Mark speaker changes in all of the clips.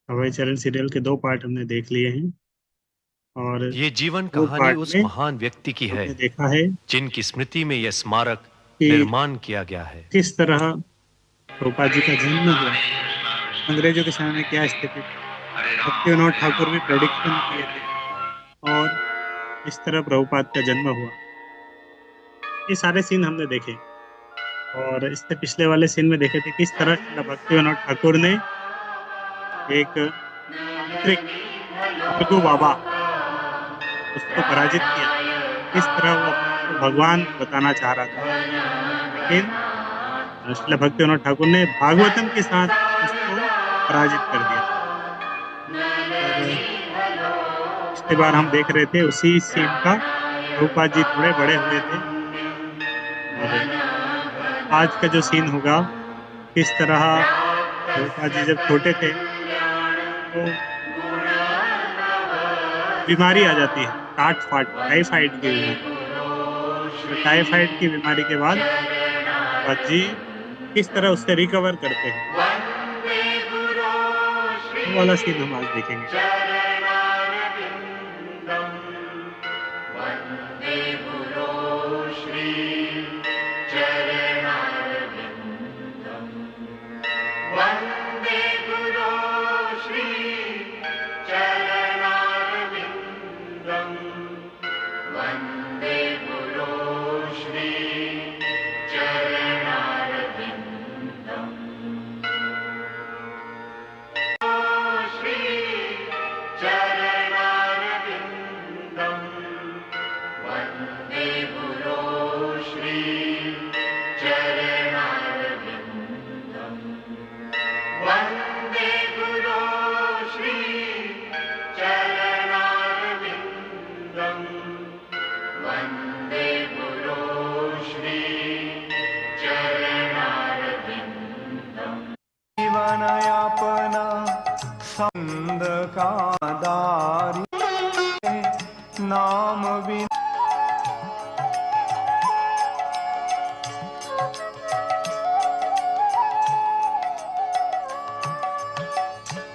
Speaker 1: हवाई चरण सीरियल के 2 पार्ट हमने देख लिए हैं और
Speaker 2: ये जीवन
Speaker 1: 2
Speaker 2: कहानी
Speaker 1: पार्ट
Speaker 2: उस
Speaker 1: में
Speaker 2: महान व्यक्ति की है
Speaker 1: हमने देखा है
Speaker 2: जिनकी स्मृति में यह स्मारक
Speaker 1: कि
Speaker 2: निर्माण किया गया है।
Speaker 1: किस तरह प्रभुपाद जी का जन्म हुआ। अंग्रेजों के समय में क्या स्थिति थी, भक्ति विनोद ठाकुर भी प्रेडिक्शन किए थे और इस तरह प्रभुपाद का जन्म हुआ। ये सारे सीन हमने देखे और इससे पिछले वाले सीन में देखे थे किस तरह श्रीला भक्ति विनोद ठाकुर ने एक तांत्रिक भृगु बाबा उसको पराजित किया। किस तरह वो अपने आप को भगवान बताना चाह रहा था, लेकिन श्रीला भक्ति विनोद ठाकुर ने भागवतम के साथ उसको पराजित कर दिया। और पिछली बार हम देख रहे थे उसी सीन का, प्रभुपाद जी थोड़े बड़े हुए थे और आज का जो सीन होगा किस तरह प्रभुपाद जी जब छोटे थे तो बीमारी आ जाती है, टाट फाट टाइफाइड की बीमारी। तो टाइफाइड की बीमारी के बाद प्रभुपाद जी किस तरह उससे रिकवर करते हैं, वो वाला सीन हम आज देखेंगे।
Speaker 3: जीवनयापना संद का दारी नाम बिन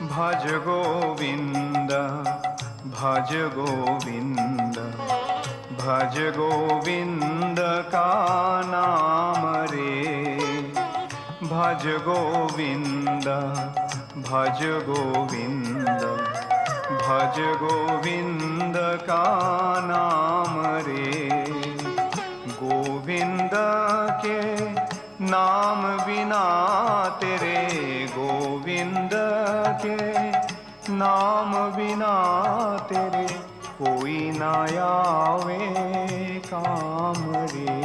Speaker 3: भज गोविंद भज गोविंद भज गोविंद का नाम रे। भज गोविंद भज गोविंद भज गोविंद का नाम रे। गोविंद के नाम बिना तेरे, गोविंद के नाम बिना तेरे कोई ना आवे काम रे।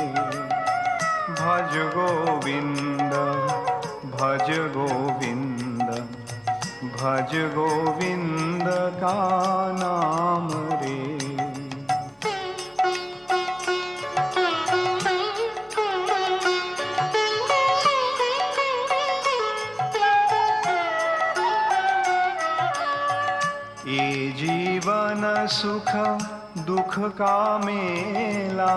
Speaker 3: भज गोविंद भज गोविंद भज गोविंद का नाम रे। ये जीवन सुख दुख का मेला,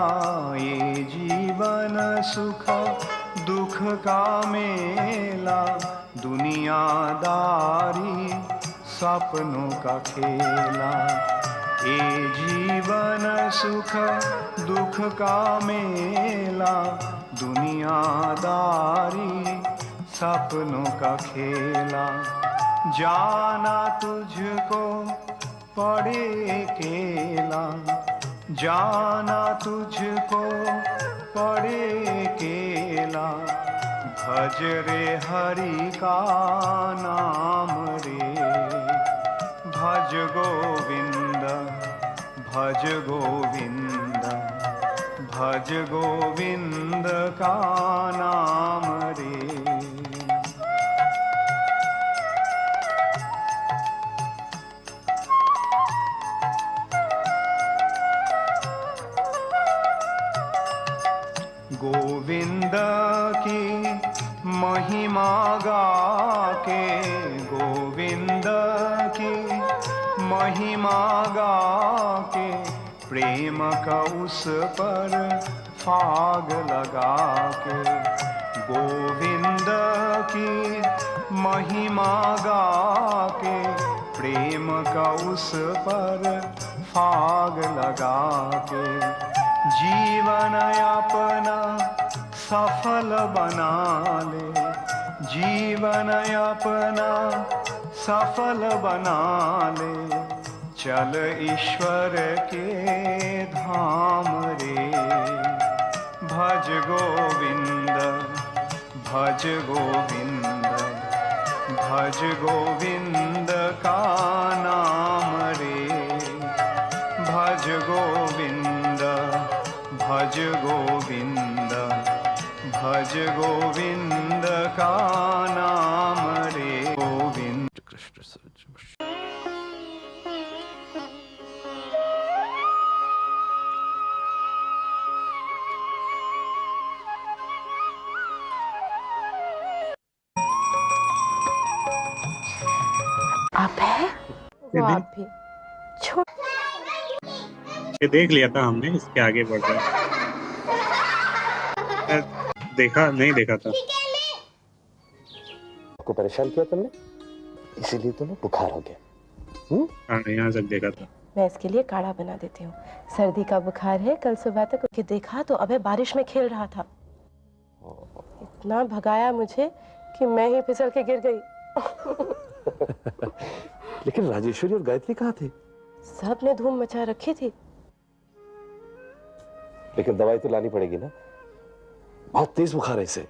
Speaker 3: ये जीवन सुख दुख का मेला, दुनियादारी सपनों का खेला। ये जीवन सुख दुख का मेला, दुनियादारी सपनों का खेला। जाना तुझको पड़े केला, जाना तुझको पड़े केला। भज रे हरि का नाम रे। भज गोविंद भज गोविंद भज गोविंद का नाम रे। गोविंद की महिमा गा के, गोविंद की महिमा गा के, प्रेम का उस पर फाग लगा के। गोविंद की महिमा गा के प्रेम का उस पर फाग लगा के जीवन अपना सफल बना ले, जीवन अपना सफल बना ले। चल ईश्वर के धाम रे, भज गोविंद भज गोविंद भज गोविंद का नाम रे, भज गोविंद भज गोविंद भज गोविंद का नाम रे, गोविंद कृष्ण सच।
Speaker 4: आप है वो आप भी
Speaker 1: ये देख लिया था हमने, इसके आगे बढ़ रहा देखा नहीं देखा था।
Speaker 5: को परेशान किया तुमने, इसीलिए तुम्हें बुखार हो गया।
Speaker 1: हाँ, यहाँ तक देखा था।
Speaker 4: मैं इसके लिए काढ़ा बना देती हूँ। सर्दी का बुखार है, कल सुबह तक उसे देखा तो अबे बारिश में खेल रहा था, इतना भगाया मुझे कि मैं ही फिसल के गिर गई।
Speaker 5: लेकिन राजेश्वरी और गायत्री कहाँ थे?
Speaker 4: सब ने धूम मचा रखी थी।
Speaker 5: लेकिन दवाई तो लानी पड़ेगी ना, बहुत तेज बुखार है इसे।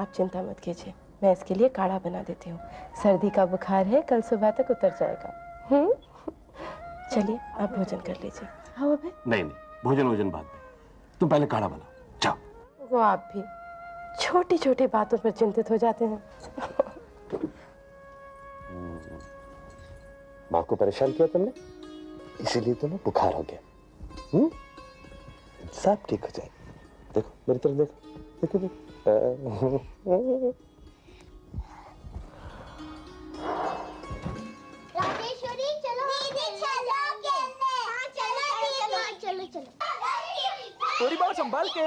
Speaker 4: आप चिंता मत कीजिए, मैं इसके लिए काढ़ा बना देती हूँ। सर्दी का बुखार है, कल सुबह तक उतर जाएगा। चलिए आप भोजन कर लीजिए। हाँ अबे
Speaker 5: नहीं, भोजन वोजन बाद में, तुम पहले काढ़ा बनाओ, जाओ।
Speaker 4: वो आप भी छोटी छोटी बातों पर चिंतित हो जाते हैं।
Speaker 5: माँ को परेशान किया तुमने, इसीलिए तुम्हें बुखार हो गया। सब ठीक हो जाएगा। देखो मेरी तरफ देखो, देखो देखो।
Speaker 6: राजेश्वरी चलो, दीदी चलो खेलने। हाँ चलो, चलो चलो।
Speaker 7: थोड़ी बात संभाल के।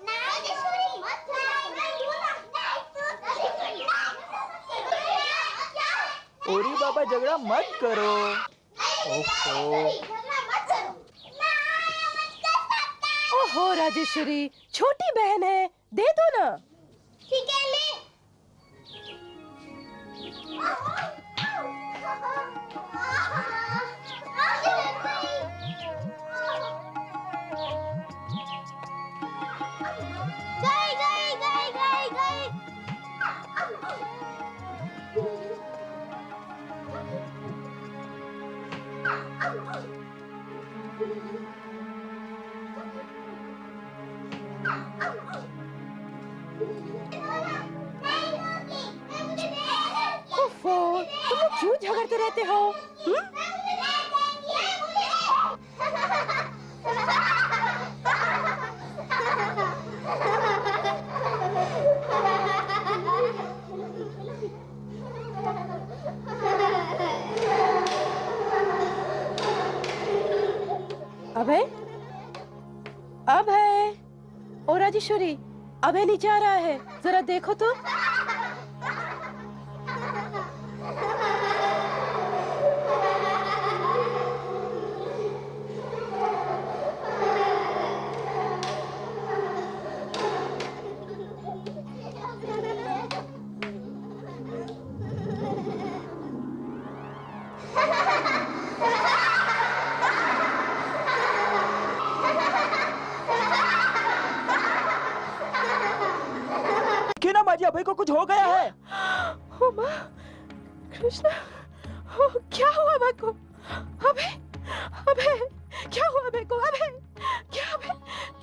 Speaker 6: राजेश्वरी मत
Speaker 7: ओरी बाबा झगड़ा मत करो। ओहो
Speaker 4: ओहो राजेश्वरी, छोटी बहन है, दे दो ना।
Speaker 6: ठीक है ले। गई।
Speaker 4: ओफो, तुम लोग क्यों झगड़ते रहते हो? अभय, अभय, ओ राजेश्वरी, अभय नीचे आ रहा है, जरा देखो तो।
Speaker 7: माजी, अभय को कुछ हो गया है।
Speaker 4: ओ माँ, कृष्णा, ओ क्या हुआ अभय को? अभय, अभय, क्या हुआ अभय को? अभय, क्या अभय,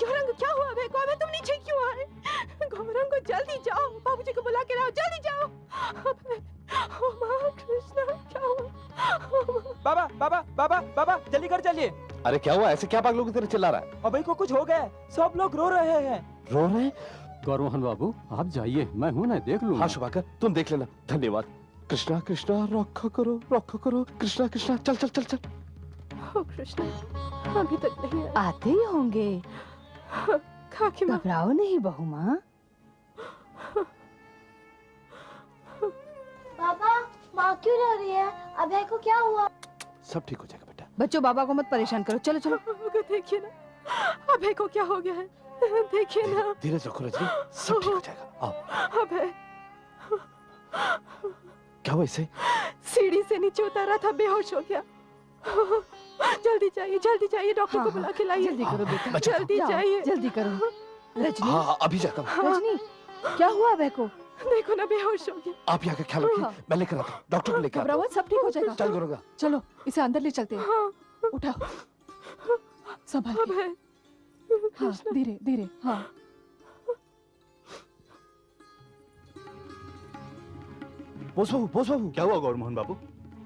Speaker 4: गौरंग क्या हुआ अभय को? अभय तुम नीचे क्यों आए? गौरंग, जल्दी जाओ, बाबूजी को बुला के लाओ, जल्दी जाओ। अभय, ओ माँ, कृष्णा क्या हुआ?
Speaker 7: बाबा, बाबा, बाबा, बाबा, जल्दी घर चलिए।
Speaker 5: अरे क्या हुआ? ऐसे क्या पागलों की तरह चिल्ला रहा है?
Speaker 7: अभय को कुछ हो गया है, सब लोग रो रहे हैं।
Speaker 5: रो रहे हैं?
Speaker 8: गौरमोहन बाबू आप जाइए, मैं हूं ना, देख लूंगा।
Speaker 5: हाँ शुभाकर, तुम देख लेना, धन्यवाद। कृष्णा कृष्णा रखा करो, कृष्णा कृष्णा, चल चल चल चल।
Speaker 4: ओ कृष्णा, अभी तक नहीं
Speaker 9: आते ही होंगे।
Speaker 4: काकी माँ,
Speaker 9: घबराओ नहीं बहू माँ।
Speaker 6: पापा माँ क्यों रो रही है? अभय को क्या हुआ?
Speaker 5: सब ठीक हो जाएगा बेटा।
Speaker 4: बच्चों बाबा को मत परेशान करो, चलो चलो। देखिए ना अभय को क्या हो गया है, देखिए ना।
Speaker 5: धीरज रखो रजनी, सब ठीक हो जाएगा। आओ।
Speaker 4: अभय
Speaker 5: क्या हुआ इसे?
Speaker 4: सीढ़ी से नीचे उतारा था, बेहोश हो गया। जल्दी चाहिए, डॉक्टर को बुला के लाइए। जल्दी करो बेटा, जल्दी चाहिए, जल्दी करो। रजनी।
Speaker 5: हाँ अभी जाता हूँ।
Speaker 4: रजनी क्या हुआ अभय को? देखो ना बेहोश हो गया।
Speaker 5: आप यहाँ का ख्याल रखिए, मैं लेकर आता हूँ, डॉक्टर को लेकर आता हूँ।
Speaker 4: सब ठीक हो जाएगा।
Speaker 5: चल गुरुगा।
Speaker 4: चलो इसे अंदर ले चलते हैं। उठाओ, संभाल के। हाँ, धीरे धीरे। हाँ
Speaker 5: बोस बाबू
Speaker 9: क्या हुआ गौरमोहन बाबू?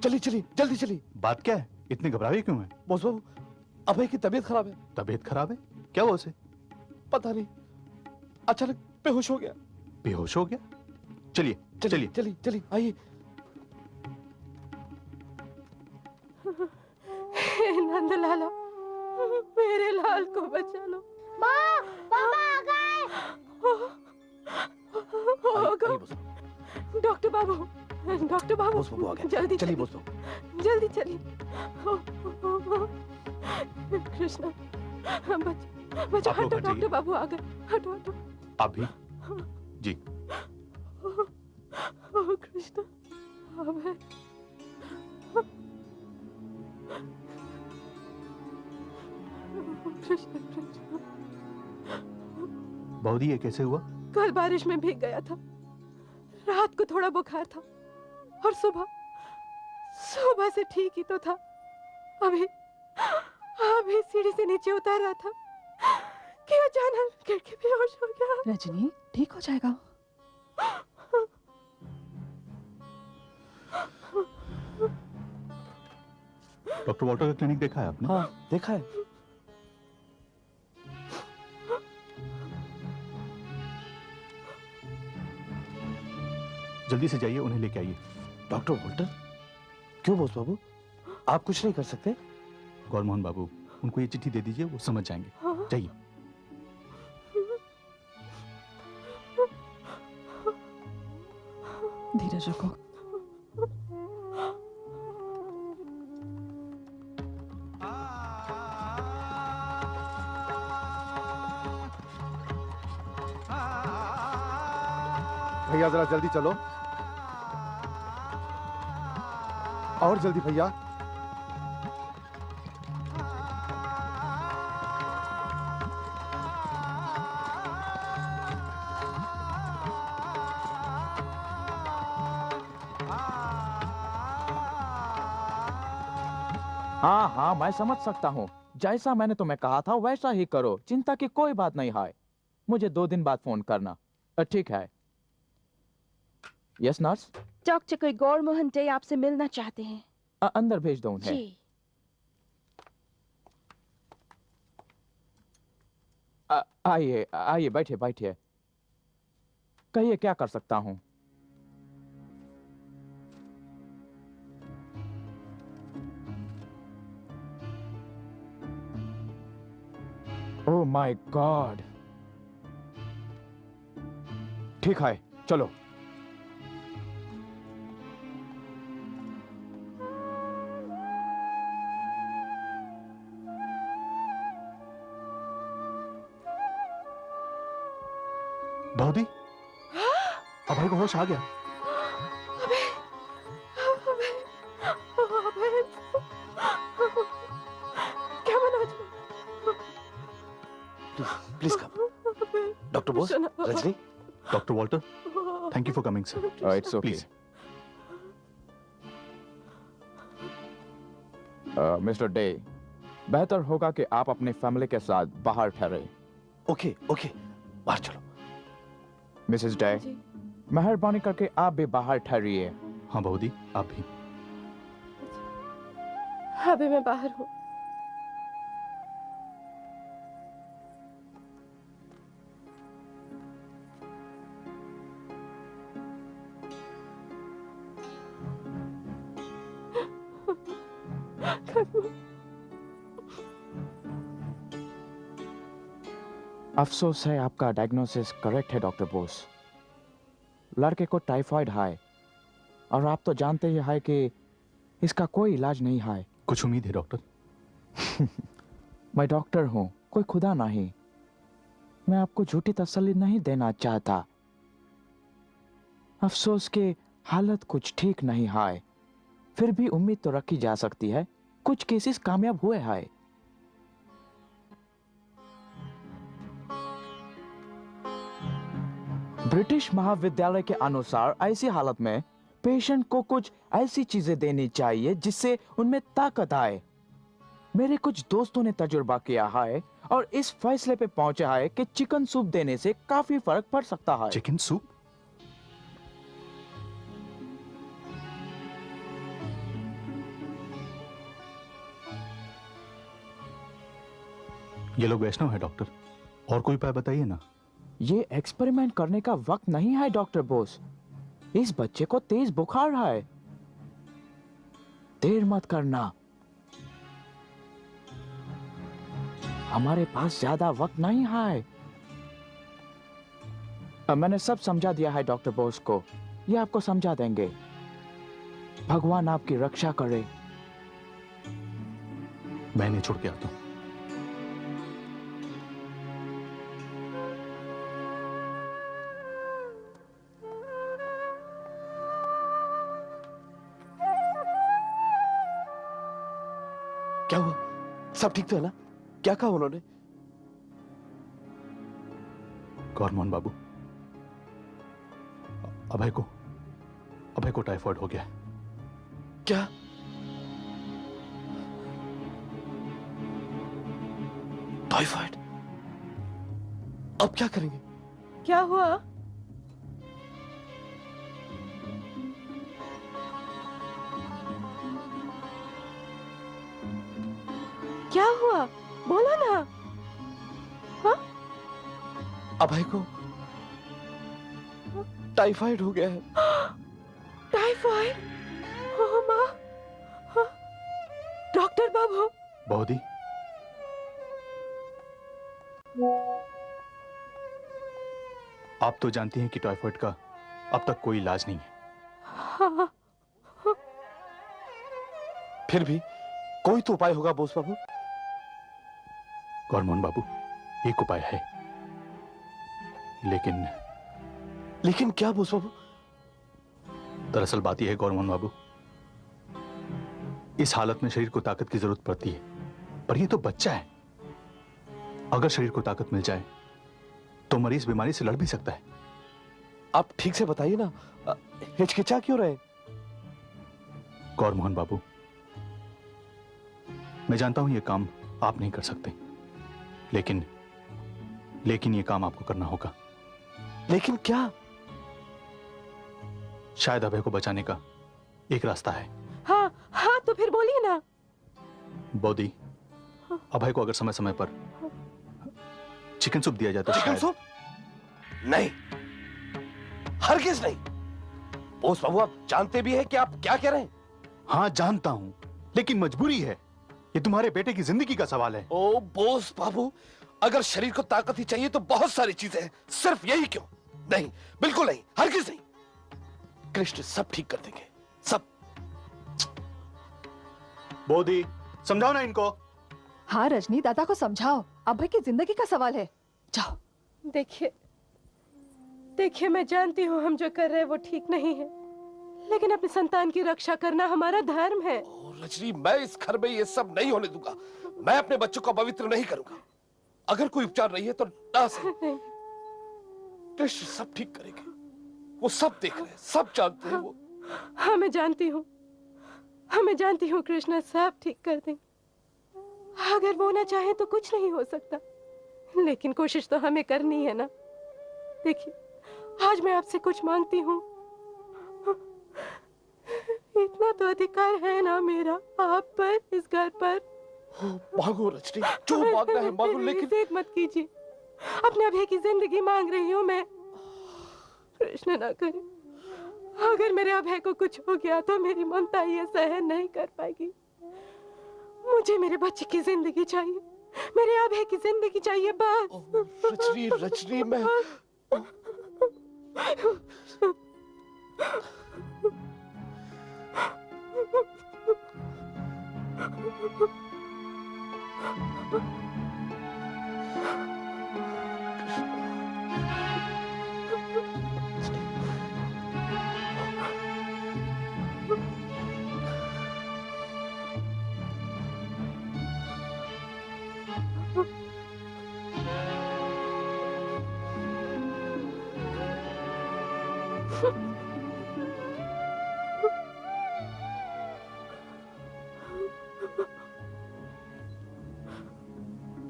Speaker 5: चलिए जल्दी चलिए।
Speaker 9: बात क्या है? इतने घबराए क्यों हैं?
Speaker 5: बोस बाबू अभय की तबीयत खराब है।
Speaker 9: तबीयत खराब है? क्या हुआ उसे?
Speaker 5: पता नहीं, अचानक बेहोश हो गया।
Speaker 9: बेहोश हो गया? चलिए
Speaker 5: आइए।
Speaker 4: नंद लाला, मेरे लाल को बचा लो।
Speaker 6: माँ, पापा आ गए।
Speaker 4: डॉक्टर बाबू
Speaker 5: बोस बाबू आ गए।
Speaker 4: जल्दी
Speaker 5: चलिए बोस बाबू।
Speaker 4: जल्दी चलिए। कृष्णा बच्चों
Speaker 9: आप लोग
Speaker 4: हटो,
Speaker 9: हट
Speaker 4: डॉक्टर
Speaker 9: जाइए।
Speaker 4: बाबू आ गए। हटो
Speaker 9: आप भी जी।
Speaker 4: कृष्णा अभय। कृष्णा
Speaker 9: बहुदी ये कैसे हुआ?
Speaker 4: कल बारिश में भीग गया था, रात को थोड़ा बुखार था और सुबह से ठीक ही तो था। अभी सीढ़ी से नीचे उतर रहा था कि अचानक गिर के बेहोश हो गया। रजनी ठीक हो जाएगा।
Speaker 9: डॉक्टर वॉल्टर का क्लिनिक देखा है आपने?
Speaker 5: हाँ देखा है।
Speaker 9: जल्दी से जाइए, उन्हें लेके आइए।
Speaker 5: Doctor Walter? क्यों बोस बाबू, आप कुछ नहीं कर सकते?
Speaker 9: गौरमोहन बाबू, उनको ये चिट्ठी दे दीजिए, वो समझ जाएंगे। जाइए।
Speaker 4: धीरज रखो।
Speaker 10: भैया जरा जल्दी चलो, और जल्दी भैया।
Speaker 7: हाँ हाँ मैं समझ सकता हूँ, जैसा मैंने तुम्हें कहा था वैसा ही करो, चिंता की कोई बात नहीं है। मुझे 2 दिन बाद फोन करना। ठीक है। Yes nurse.
Speaker 11: Doctor Gourmohan day आपसे मिलना चाहते हैं।
Speaker 7: अंदर भेज दो उन्हें।
Speaker 11: जी।
Speaker 7: आइए आइए, बैठिए बैठिए। कहिए क्या कर सकता हूँ? Oh my God. ठीक है चलो।
Speaker 9: बहुदी, अभय को होश आ गया।
Speaker 4: क्या बना?
Speaker 5: Please come. Doctor Bose, Rajni.
Speaker 9: Doctor Walter, thank you for coming sir.
Speaker 7: It's okay. Mister day, बेहतर होगा कि आप अपनी फैमिली के साथ बाहर ठहरे।
Speaker 5: ओके बाहर चलो।
Speaker 7: मिसेस डे, मेहरबानी करके आप भी बाहर ठहरिए।
Speaker 9: हाँ बहुदी, आप भी।
Speaker 4: अभी मैं बाहर हूँ।
Speaker 7: अफसोस है आपका डायग्नोसिस करेक्ट है डॉक्टर बोस। लड़के को टाइफाइड है और आप तो जानते ही है कि इसका कोई इलाज नहीं है।
Speaker 9: कुछ उम्मीद है डॉक्टर?
Speaker 7: मैं डॉक्टर हूँ, कोई खुदा नहीं। मैं आपको झूठी तसल्ली नहीं देना चाहता। अफसोस के हालत कुछ ठीक नहीं है, फिर भी उम्मीद तो रखी जा सकती है। कुछ केसेस कामयाब हुए हैं। ब्रिटिश महाविद्यालय के अनुसार ऐसी हालत में पेशेंट को कुछ ऐसी चीजें देनी चाहिए जिससे उनमें ताकत आए। मेरे कुछ दोस्तों ने तजुर्बा किया है और इस फैसले पे पहुंचे है कि चिकन सूप देने से काफी फर्क पड़ सकता है।
Speaker 9: Chicken soup? ये लोग वैष्णव है डॉक्टर, और कोई उपाय बताइए ना।
Speaker 7: ये एक्सपेरिमेंट करने का वक्त नहीं है डॉक्टर बोस। इस बच्चे को तेज बुखार है। देर मत करना, हमारे पास ज्यादा वक्त नहीं है। मैंने सब समझा दिया है डॉक्टर बोस को, ये आपको समझा देंगे। भगवान आपकी रक्षा करे।
Speaker 9: मैं नहीं छोड़ के आता हूं।
Speaker 5: क्या हुआ? सब ठीक तो है ना? क्या कहा उन्होंने?
Speaker 9: गौरमोहन बाबू, अभय को टाइफाइड हो गया है।
Speaker 5: क्या? टाइफाइड? अब क्या करेंगे?
Speaker 4: क्या हुआ? क्या हुआ? बोलो ना। हाँ?
Speaker 5: अभय को टाइफाइड हो गया है।
Speaker 4: टाइफाइड? ओह माँ! हाँ? डॉक्टर बाबू।
Speaker 9: बहुदी, आप तो जानती हैं कि टाइफाइड का अब तक कोई इलाज नहीं है।
Speaker 4: हाँ।
Speaker 5: फिर भी कोई तो उपाय होगा बोस बाबू।
Speaker 9: गौरमोहन बाबू, एक उपाय है,
Speaker 5: लेकिन क्या बोस बाबू?
Speaker 9: दरअसल बात यह है गौरमोहन बाबू, इस हालत में शरीर को ताकत की जरूरत पड़ती है, पर यह तो बच्चा है। अगर शरीर को ताकत मिल जाए तो मरीज बीमारी से लड़ भी सकता है।
Speaker 5: आप ठीक से बताइए ना, हिचकिचा क्यों रहे?
Speaker 9: गौरमोहन बाबू, मैं जानता हूं यह काम आप नहीं कर सकते, लेकिन यह काम आपको करना होगा।
Speaker 5: लेकिन क्या?
Speaker 9: शायद अभय को बचाने का एक रास्ता है।
Speaker 4: हाँ हाँ, तो फिर बोलिए ना।
Speaker 9: बौदी, अभय को अगर समय समय पर चिकन सूप दिया जाए तो
Speaker 5: चिकन सूप? नहीं, हरगिज नहीं। बोस बाबू, आप जानते भी हैं कि आप क्या कह रहे हैं।
Speaker 9: हाँ जानता हूं, लेकिन मजबूरी है। ये तुम्हारे बेटे की जिंदगी का सवाल है।
Speaker 5: ओ बोस बाबू, अगर शरीर को ताकत ही चाहिए तो बहुत सारी चीजें हैं, सिर्फ यही क्यों? नहीं, बिल्कुल नहीं, हरगिज नहीं। कृष्ण सब ठीक कर देंगे, सब।
Speaker 9: बोधी, समझाओ ना इनको।
Speaker 12: हाँ रजनी, दादा को समझाओ, अभय की जिंदगी का सवाल है। जाओ।
Speaker 4: देखिए मैं जानती हूँ हम जो कर रहे हैं वो ठीक नहीं है, लेकिन अपनी संतान की रक्षा करना हमारा धर्म है।
Speaker 5: रजनी, मैं इस घर में ये सब नहीं होने दूंगा। मैं अपने बच्चों को पवित्र नहीं करूंगा। अगर कोई उपचार नहीं है तो ना सही। कृष्ण सब ठीक करेंगे, वो सब देख रहे हैं, सब जानते हैं वो।
Speaker 4: हाँ मैं जानती हूँ कृष्णा सब ठीक कर देंगे। अगर वो ना चाहे तो कुछ नहीं हो सकता, लेकिन कोशिश तो हमें करनी है ना। देखिए, आज मैं आपसे कुछ मांगती हूँ, इतना तो अधिकार है ना मेरा आप पर, इस घर पर।
Speaker 5: मांगो रजनी, जो मांगना है मांगो, लेकिन
Speaker 4: जिद मत कीजिए। अपने अभय की जिंदगी मांग रही हूँ मैं। कृष्ण ना करे, अगर मेरे अभय को कुछ हो गया तो मेरी ममता ये सहन नहीं कर पाएगी। मुझे मेरे बच्चे की जिंदगी चाहिए, मेरे अभय की जिंदगी चाहिए बस।
Speaker 5: रजनी मैं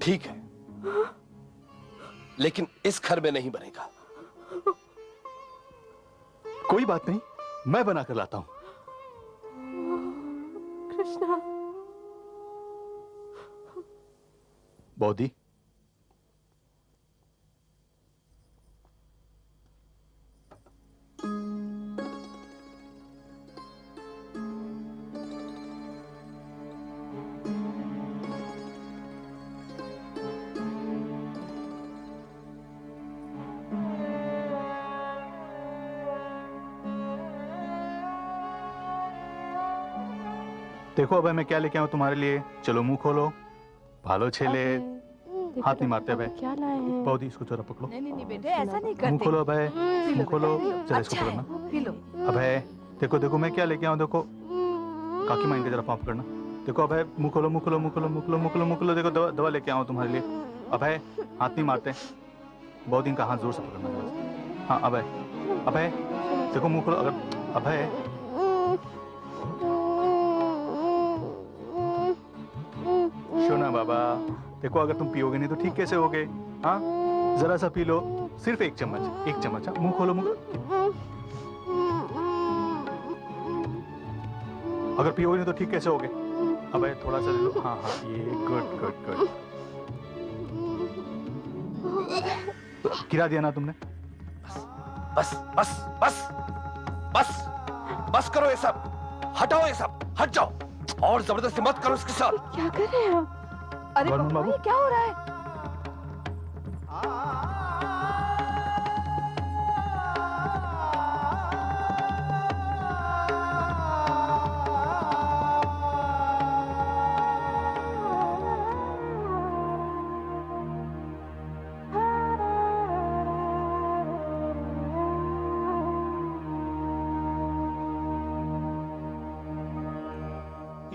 Speaker 5: ठीक है, लेकिन इस घर में नहीं बनेगा।
Speaker 9: कोई बात नहीं, मैं बना कर लाता हूं।
Speaker 4: कृष्णा।
Speaker 9: बॉडी देखो अब मैं क्या लेके आऊं तुम्हारे लिए। चलो मुंह खोलो, भालो छेले, हाथ नहीं मारते भाई।
Speaker 4: क्या लाए हैं?
Speaker 9: पौधी इसको जरा पकड़ो।
Speaker 12: नहीं बेटे, ऐसा नहीं करते।
Speaker 9: मुंह खोलो अभय, मुंह खोलो, जरा इसको पकड़ना।
Speaker 12: P low.
Speaker 9: अभय देखो देखो मैं क्या लेके आऊं, देखो काकी माइन के जरा पाँव पकड़ना। देखो अभय मुंह खोलो, मुंह खोलो, मुंह खोलो, मुंह खोलो, मुंह खोलो, मुंह खोलो। देखो दवा दवा लेके आऊं तुम्हारे लिए। अभय हाथ नहीं मारते, बहुत दिन का हाथ जोर से पकड़ना। हाँ अभय, अभय देखो मुंह खोलो। अगर अभय सुना बाबा, देखो अगर तुम पियोगे नहीं तो ठीक कैसे होगे? हाँ जरा सा पी लो, सिर्फ एक चम्मच, एक चम्मच। मुंह खोलो, मुंह। अगर पियोगे नहीं तो ठीक कैसे होगे? अब थोड़ा सा ले लो। हाँ हाँ ये गुड गुड गुड। गिरा दिया ना तुमने?
Speaker 5: बस बस बस बस बस करो ये सब, हटाओ ये सब, हट जाओ और जबरदस्ती मत करो इसके साथ।
Speaker 4: क्या कर रहे हैं आप?
Speaker 12: अरे बाबा, ये क्या हो रहा है?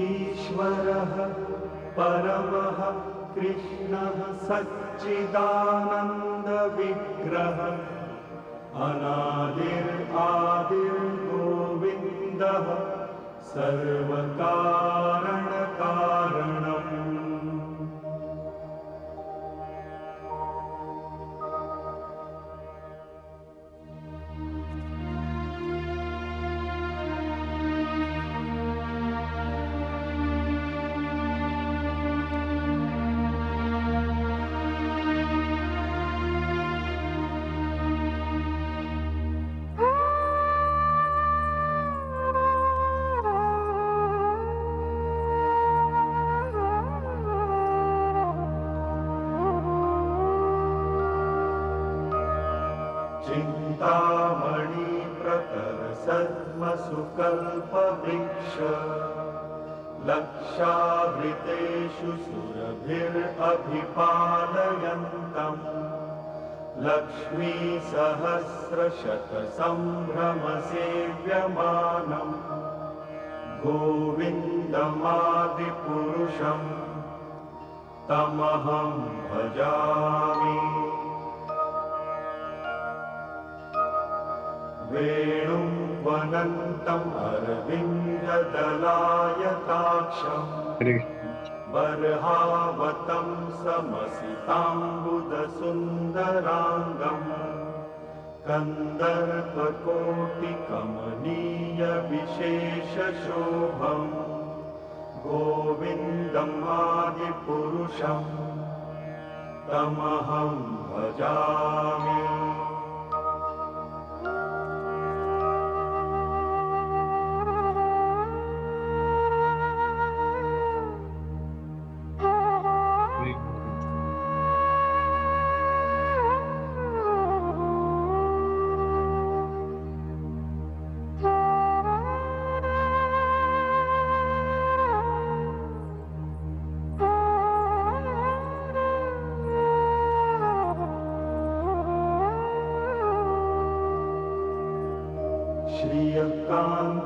Speaker 3: ईश्वरः परमः कृष्णः सच्चिदानन्द विग्रह अनादिर्गोविन्दः सर्वकारण कारणम्। चिंतामणि प्रकर सद्मसुकल्पवृक्ष लक्षावृतेषु सुरभिरभिपालयन्तम् लक्ष्मी सहस्रशतसम्भ्रमसेव्यमानम् गोविन्दमादिपुरुषम् तमहं भजामि। वेणुं वनन्तम् अरविन्ददलायताक्षम् बर्हावतं समसिताम्बुदसुन्दराङ्गम् कन्दर्पकोटिकमनीयविशेषशोभम् गोविन्दमादिपुरुषम् तमहं भजामि।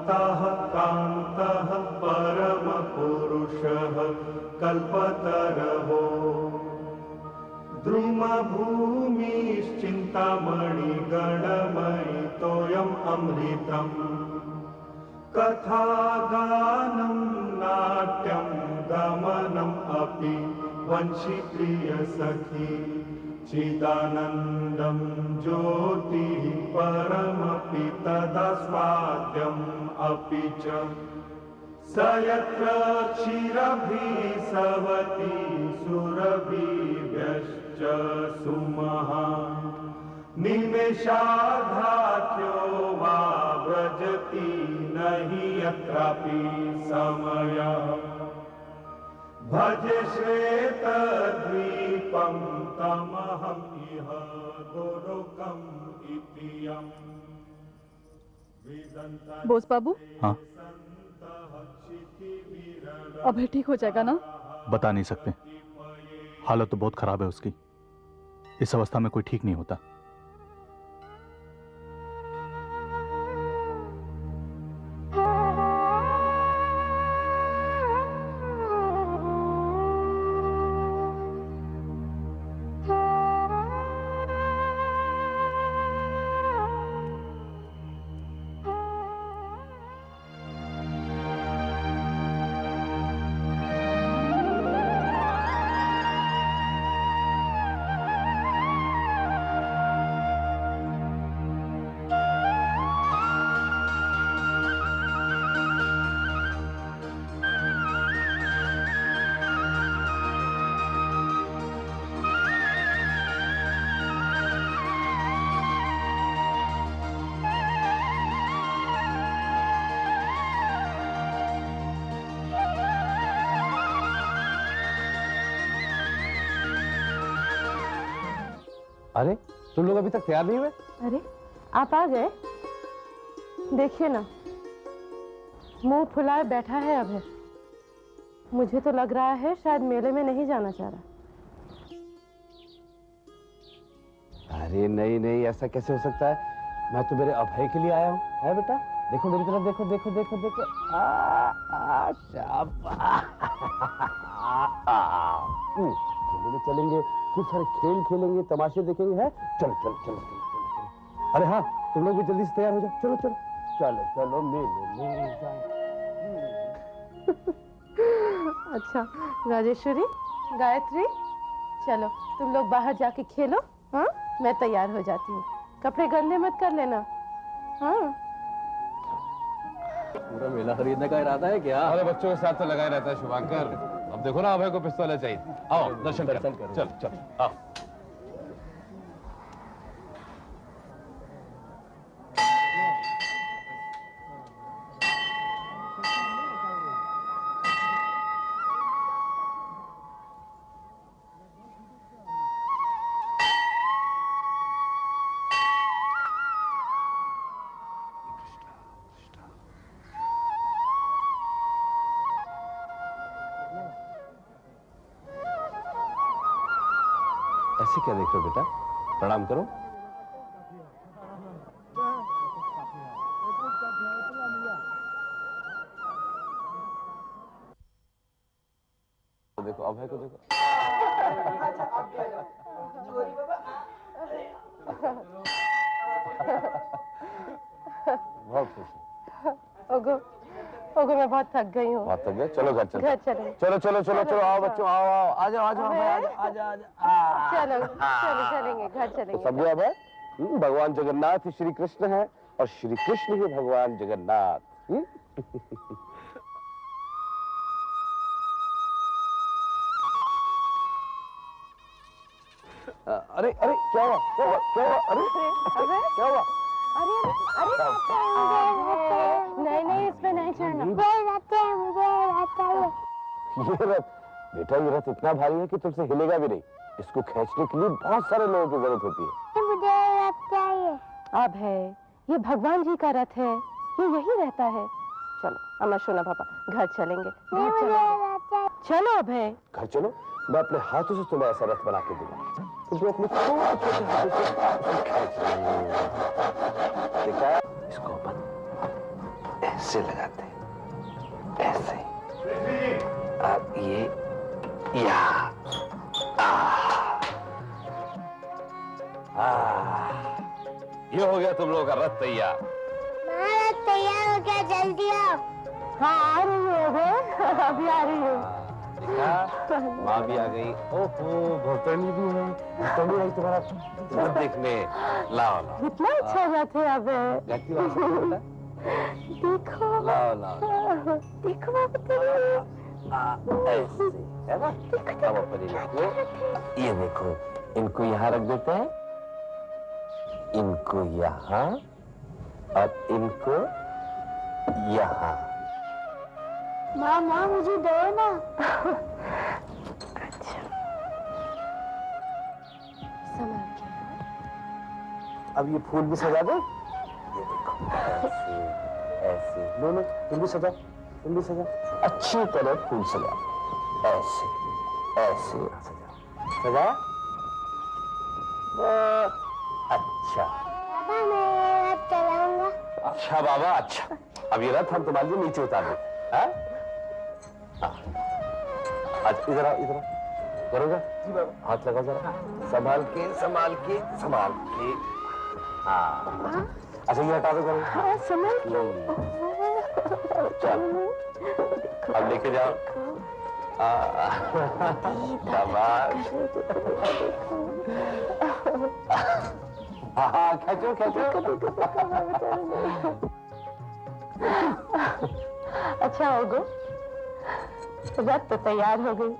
Speaker 3: अन्तः कान्तः परमपुरुषः कल्पतरवो द्रुमभूमिश्चिन्तामणिगणमयि तोयम् अमृतम् कथागानं नाट्यं गमनम् अपि वंशीप्रियसखी चिदानन्दं ज्योतिः परमपि तदा स्वाद्यम् अपि च स यत्र क्षीरभिः सवति सुरभिभ्यश्च सुमहान् निमेषाधाख्यो वा व्रजति नहि यत्रापि समयः भजे श्वेतद्वीपं तमहम् इह गोलोकम् इति यम्
Speaker 12: बोस बाबू,
Speaker 9: हाँ
Speaker 12: अभय ठीक हो जाएगा ना?
Speaker 9: बता नहीं सकते, हालत तो बहुत खराब है उसकी। इस अवस्था में कोई ठीक नहीं होता।
Speaker 13: अरे तुम लोग अभी तक तैयार नहीं हुए?
Speaker 14: अरे आप आ गए? देखिए ना, मुंह फुलाए बैठा है अभय। मुझे तो लग रहा है शायद मेले में नहीं जाना चाह रहा।
Speaker 13: अरे नहीं नहीं, ऐसा कैसे हो सकता है? मैं तो मेरे अभय के लिए आया हूँ। है बेटा, देखो मेरी तरफ, देखो देखो देखो देखो। चलेंगे, खूब सारे खेल खेलेंगे, तमाशे देखेंगे। है चलो चलो चलो चलो चलो। अरे हाँ, तुम लोग भी जल्दी से तैयार हो जाओ। चलो चलो चलो चलो मेले में जाए।
Speaker 14: अच्छा राजेश्वरी, गायत्री, चलो तुम लोग बाहर जाके खेलो। हाँ, मैं तैयार हो जाती हूँ। कपड़े गंदे मत कर लेना। हाँ,
Speaker 13: पूरा मेला खरीदने का इरादा है क्या? अरे बच्चों के साथ तो लगाए रहता है शुभांकर। अब देखो ना, अभय को पिस्तौल चाहिए। आओ दर्शन करो। चल चल आओ। ऐसे क्या देख रहे हो बेटा? प्रणाम करो। देखो अभय को देखो। बहुत खुश हूँ।
Speaker 14: ओगो ओगो, मैं बहुत थक गई हूँ।
Speaker 13: बहुत थक गए? चलो घर चलो।
Speaker 14: घर चलेंगे।
Speaker 13: चलो चलो चलो चलो, आओ बच्चों, आओ आओ, आ जाओ आ जाओ, आ जाओ।
Speaker 14: चलो चलो चलेंगे, घर चलेंगे।
Speaker 13: तो समझो अब है, भगवान जगन्नाथ ही श्री कृष्ण है और श्री कृष्ण ही भगवान जगन्नाथ। अरे अरे क्या हुआ क्या हुआ क्या हुआ? अरे क्या हुआ?
Speaker 14: अरे अरे नहीं नहीं, इसमें नहीं चढ़ना।
Speaker 13: ये रथ बेटा, ये रथ इतना भारी है कि तुमसे हिलेगा भी नहीं। इसको खींचने के लिए बहुत सारे लोगों की जरूरत होती है।
Speaker 6: मुझे रथ चाहिए।
Speaker 14: अब है, ये भगवान जी का रथ है, ये यही रहता है। चलो अम्मा, सुना पापा, घर चलेंगे। घर चलेंगे, चलो अब है।
Speaker 13: घर चलो, मैं अपने हाथों से तुम्हें ऐसा रथ बना के दूंगा। तुम अपने छोटे छोटे हाथों से इसको खींच देखा? इसको अपन ऐसे ऐसे लगाते हैं, ऐसे। अब ये यहाँ, ये हो गया तुम लोगों का रथ तैयार।
Speaker 6: रथ तैयार हो गया, जल्दी आओ।
Speaker 14: हाँ आ रही है, अभी आ रही है।
Speaker 13: देखा, माँ भी आ गई। ओहो, भौतनी भी है। भौतनी आई तुम्हारा रथ देखने। लाओ लाओ।
Speaker 14: कितना अच्छा रथ है अब।
Speaker 13: देखो
Speaker 14: लाओ
Speaker 13: लाओ
Speaker 14: देखो
Speaker 13: ऐसे है ना। अब अपनी देखो, ये देखो, इनको यहाँ रख देते हैं, इनको यहाँ और इनको यहाँ।
Speaker 6: माँ मुझे दो ना।
Speaker 14: अच्छा संभाल के।
Speaker 13: अब ये फूल भी सजा दो। ये देखो, ऐसे ऐसे। लो तुम भी सजा, तुम भी सजा। अच्छी तरह फूल सजा, ऐसे ऐसे सजा। सजाया? अच्छा
Speaker 6: पापा मैं रथ चलाऊंगा।
Speaker 13: अच्छा बाबा, अच्छा। अब ये रथ हम तुम्हारे लिए नीचे उतार दें। आज इधर आओ, इधर आओ। करोगे? जी बाबा। हाथ लगाओ जरा, संभाल के संभाल के संभाल के। हाँ, अच्छा ये हटा दो करो।
Speaker 14: हाँ संभाल के।
Speaker 13: चल अब लेके जाओ। शाबाश। हाँ खींचो खींचो।
Speaker 14: अच्छा होगो, रथ तो तैयार हो गई,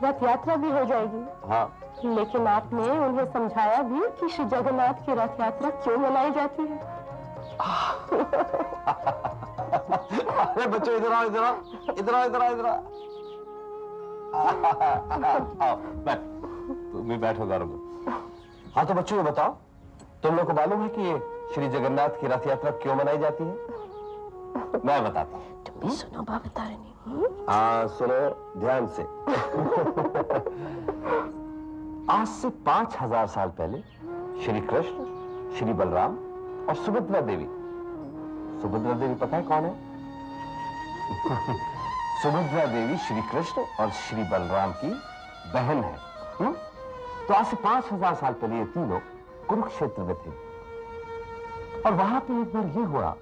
Speaker 14: रथ यात्रा भी हो जाएगी।
Speaker 13: हाँ,
Speaker 14: लेकिन आपने उन्हें समझाया भी कि श्री जगन्नाथ की रथ यात्रा क्यों मनाई जाती है?
Speaker 13: अरे बच्चों इधर आओ, इधर आओ, इधर आओ, इधर आओ, इधर आओ। आओ बैठ, तुम भी बैठो गारोगे। हाँ तो बच्चों ये बताओ, तुम लोग को मालूम है कि ये श्री जगन्नाथ की रथ यात्रा क्यों मनाई जाती है? मैं बताता हूँ।
Speaker 14: तुम भी सुनो, बाबा बता रही।
Speaker 13: हाँ सुनो ध्यान से। आज से 5000 साल पहले श्री कृष्ण, श्री बलराम और सुभद्रा देवी। सुभद्रा देवी पता है कौन है? सुभद्रा देवी श्री कृष्ण और श्री बलराम की बहन है। तो आज से 5000 साल पहले ये तीनों कुरुक्षेत्र में थे और वहां पे एक बार ये हुआ।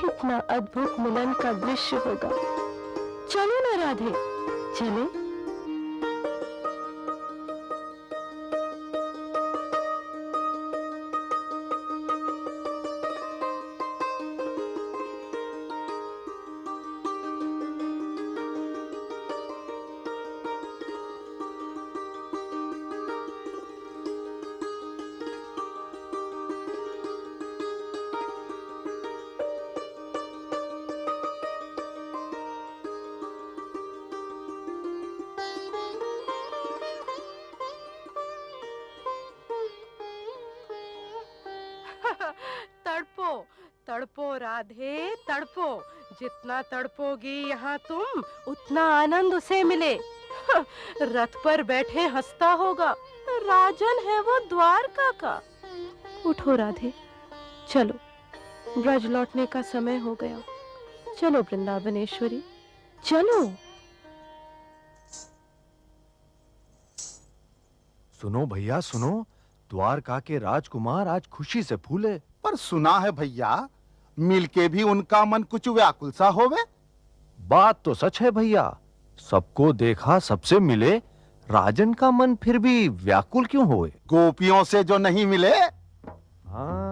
Speaker 14: कितना अद्भुत मिलन का दृश्य होगा। चलो ना राधे, चले।
Speaker 11: तड़पो तड़पो राधे तड़पो, जितना तड़पोगी यहाँ तुम उतना आनंद उसे मिले। रथ पर बैठे हंसता होगा, राजन है वो द्वारका का। उठो राधे, चलो ब्रज लौटने का समय हो गया। चलो वृंदावनेश्वरी, चलो।
Speaker 15: सुनो भैया सुनो, द्वारका के राजकुमार आज खुशी से फूले।
Speaker 10: पर सुना है भैया, मिल के भी उनका मन कुछ व्याकुल सा होवे।
Speaker 15: बात तो सच है भैया, सबको देखा सबसे मिले, राजन का मन फिर भी व्याकुल क्यों होए?
Speaker 10: गोपियों से जो नहीं मिले।
Speaker 15: हाँ।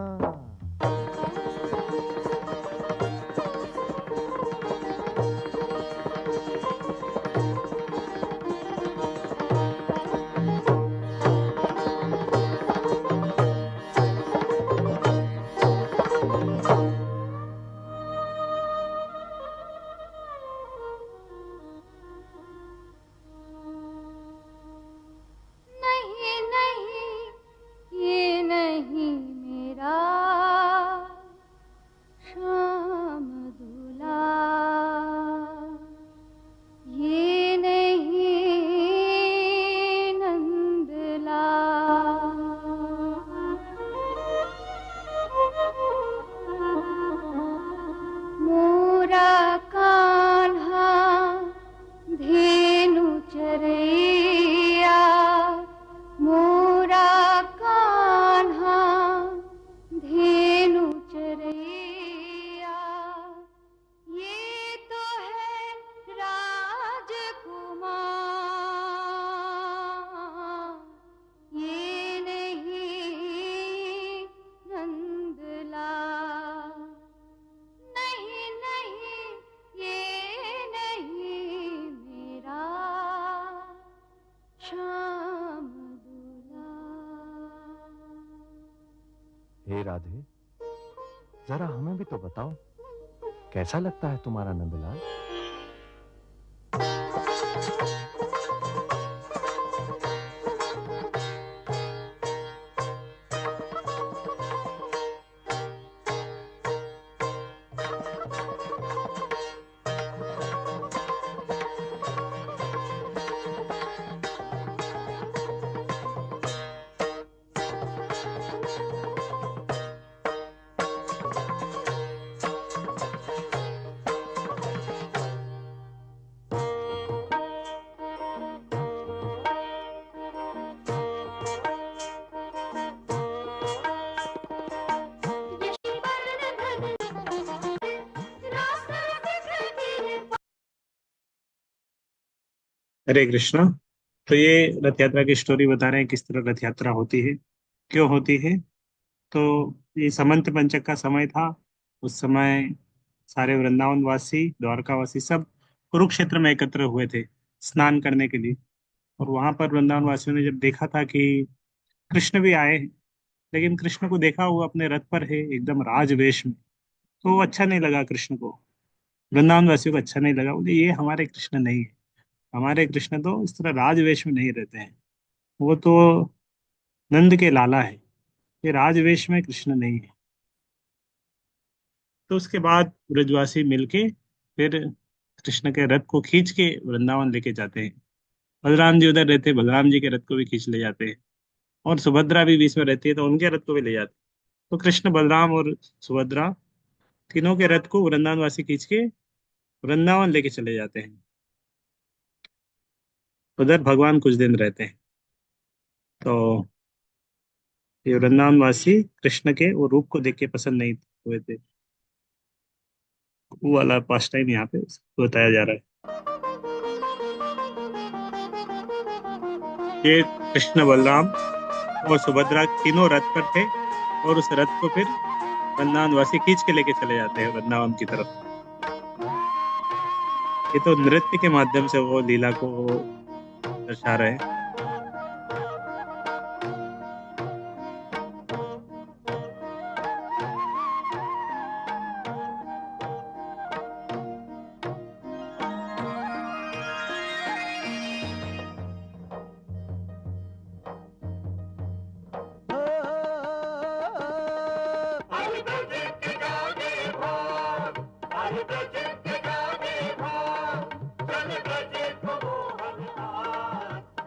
Speaker 15: हे राधे, जरा हमें भी तो बताओ, कैसा लगता है तुम्हारा नंदलाल?
Speaker 1: हरे कृष्णा। तो ये रथ यात्रा की स्टोरी बता रहे हैं किस तरह रथ यात्रा होती है, क्यों होती है। तो ये समंत पंचक का समय था। उस समय सारे वृंदावन वासी, द्वारका वासी सब कुरुक्षेत्र में एकत्र हुए थे स्नान करने के लिए। और वहां पर वृंदावन वासियों ने जब देखा था कि कृष्ण भी आए हैं, लेकिन कृष्ण को देखा हुआ अपने रथ पर है एकदम राजवेश में, तो वो अच्छा नहीं लगा कृष्ण को। वृंदावन वासियों को अच्छा नहीं लगा, बोले ये हमारे कृष्ण नहीं है। हमारे कृष्ण तो इस तरह राजवेश में नहीं रहते हैं, वो तो नंद के लाला है, ये राजवेश में कृष्ण नहीं है। तो उसके बाद ब्रजवासी मिलके फिर कृष्ण के रथ को खींच के वृंदावन लेके जाते हैं। बलराम जी उधर रहते, बलराम जी के रथ को भी खींच ले जाते हैं, और सुभद्रा भी बीच में रहती है तो उनके रथ को भी ले जाते हैं। तो कृष्ण, बलराम और सुभद्रा तीनों के रथ को वृंदावन वासी खींच के वृंदावन लेके चले जाते हैं। उधर भगवान कुछ दिन रहते हैं। तो ये वृंदावन वासी कृष्ण के वो रूप को देख के पसंद नहीं हुए थे। वो वाला पास्ट टाइम यहाँ पे बताया जा रहा है। ये कृष्ण, बलराम और सुभद्रा तीनों रथ पर थे, और उस रथ को फिर वृंदावन वासी खींच के लेके चले जाते हैं वृंदावन की तरफ। ये तो नृत्य के माध्यम से वो लीला को दर्शा रहे हैं।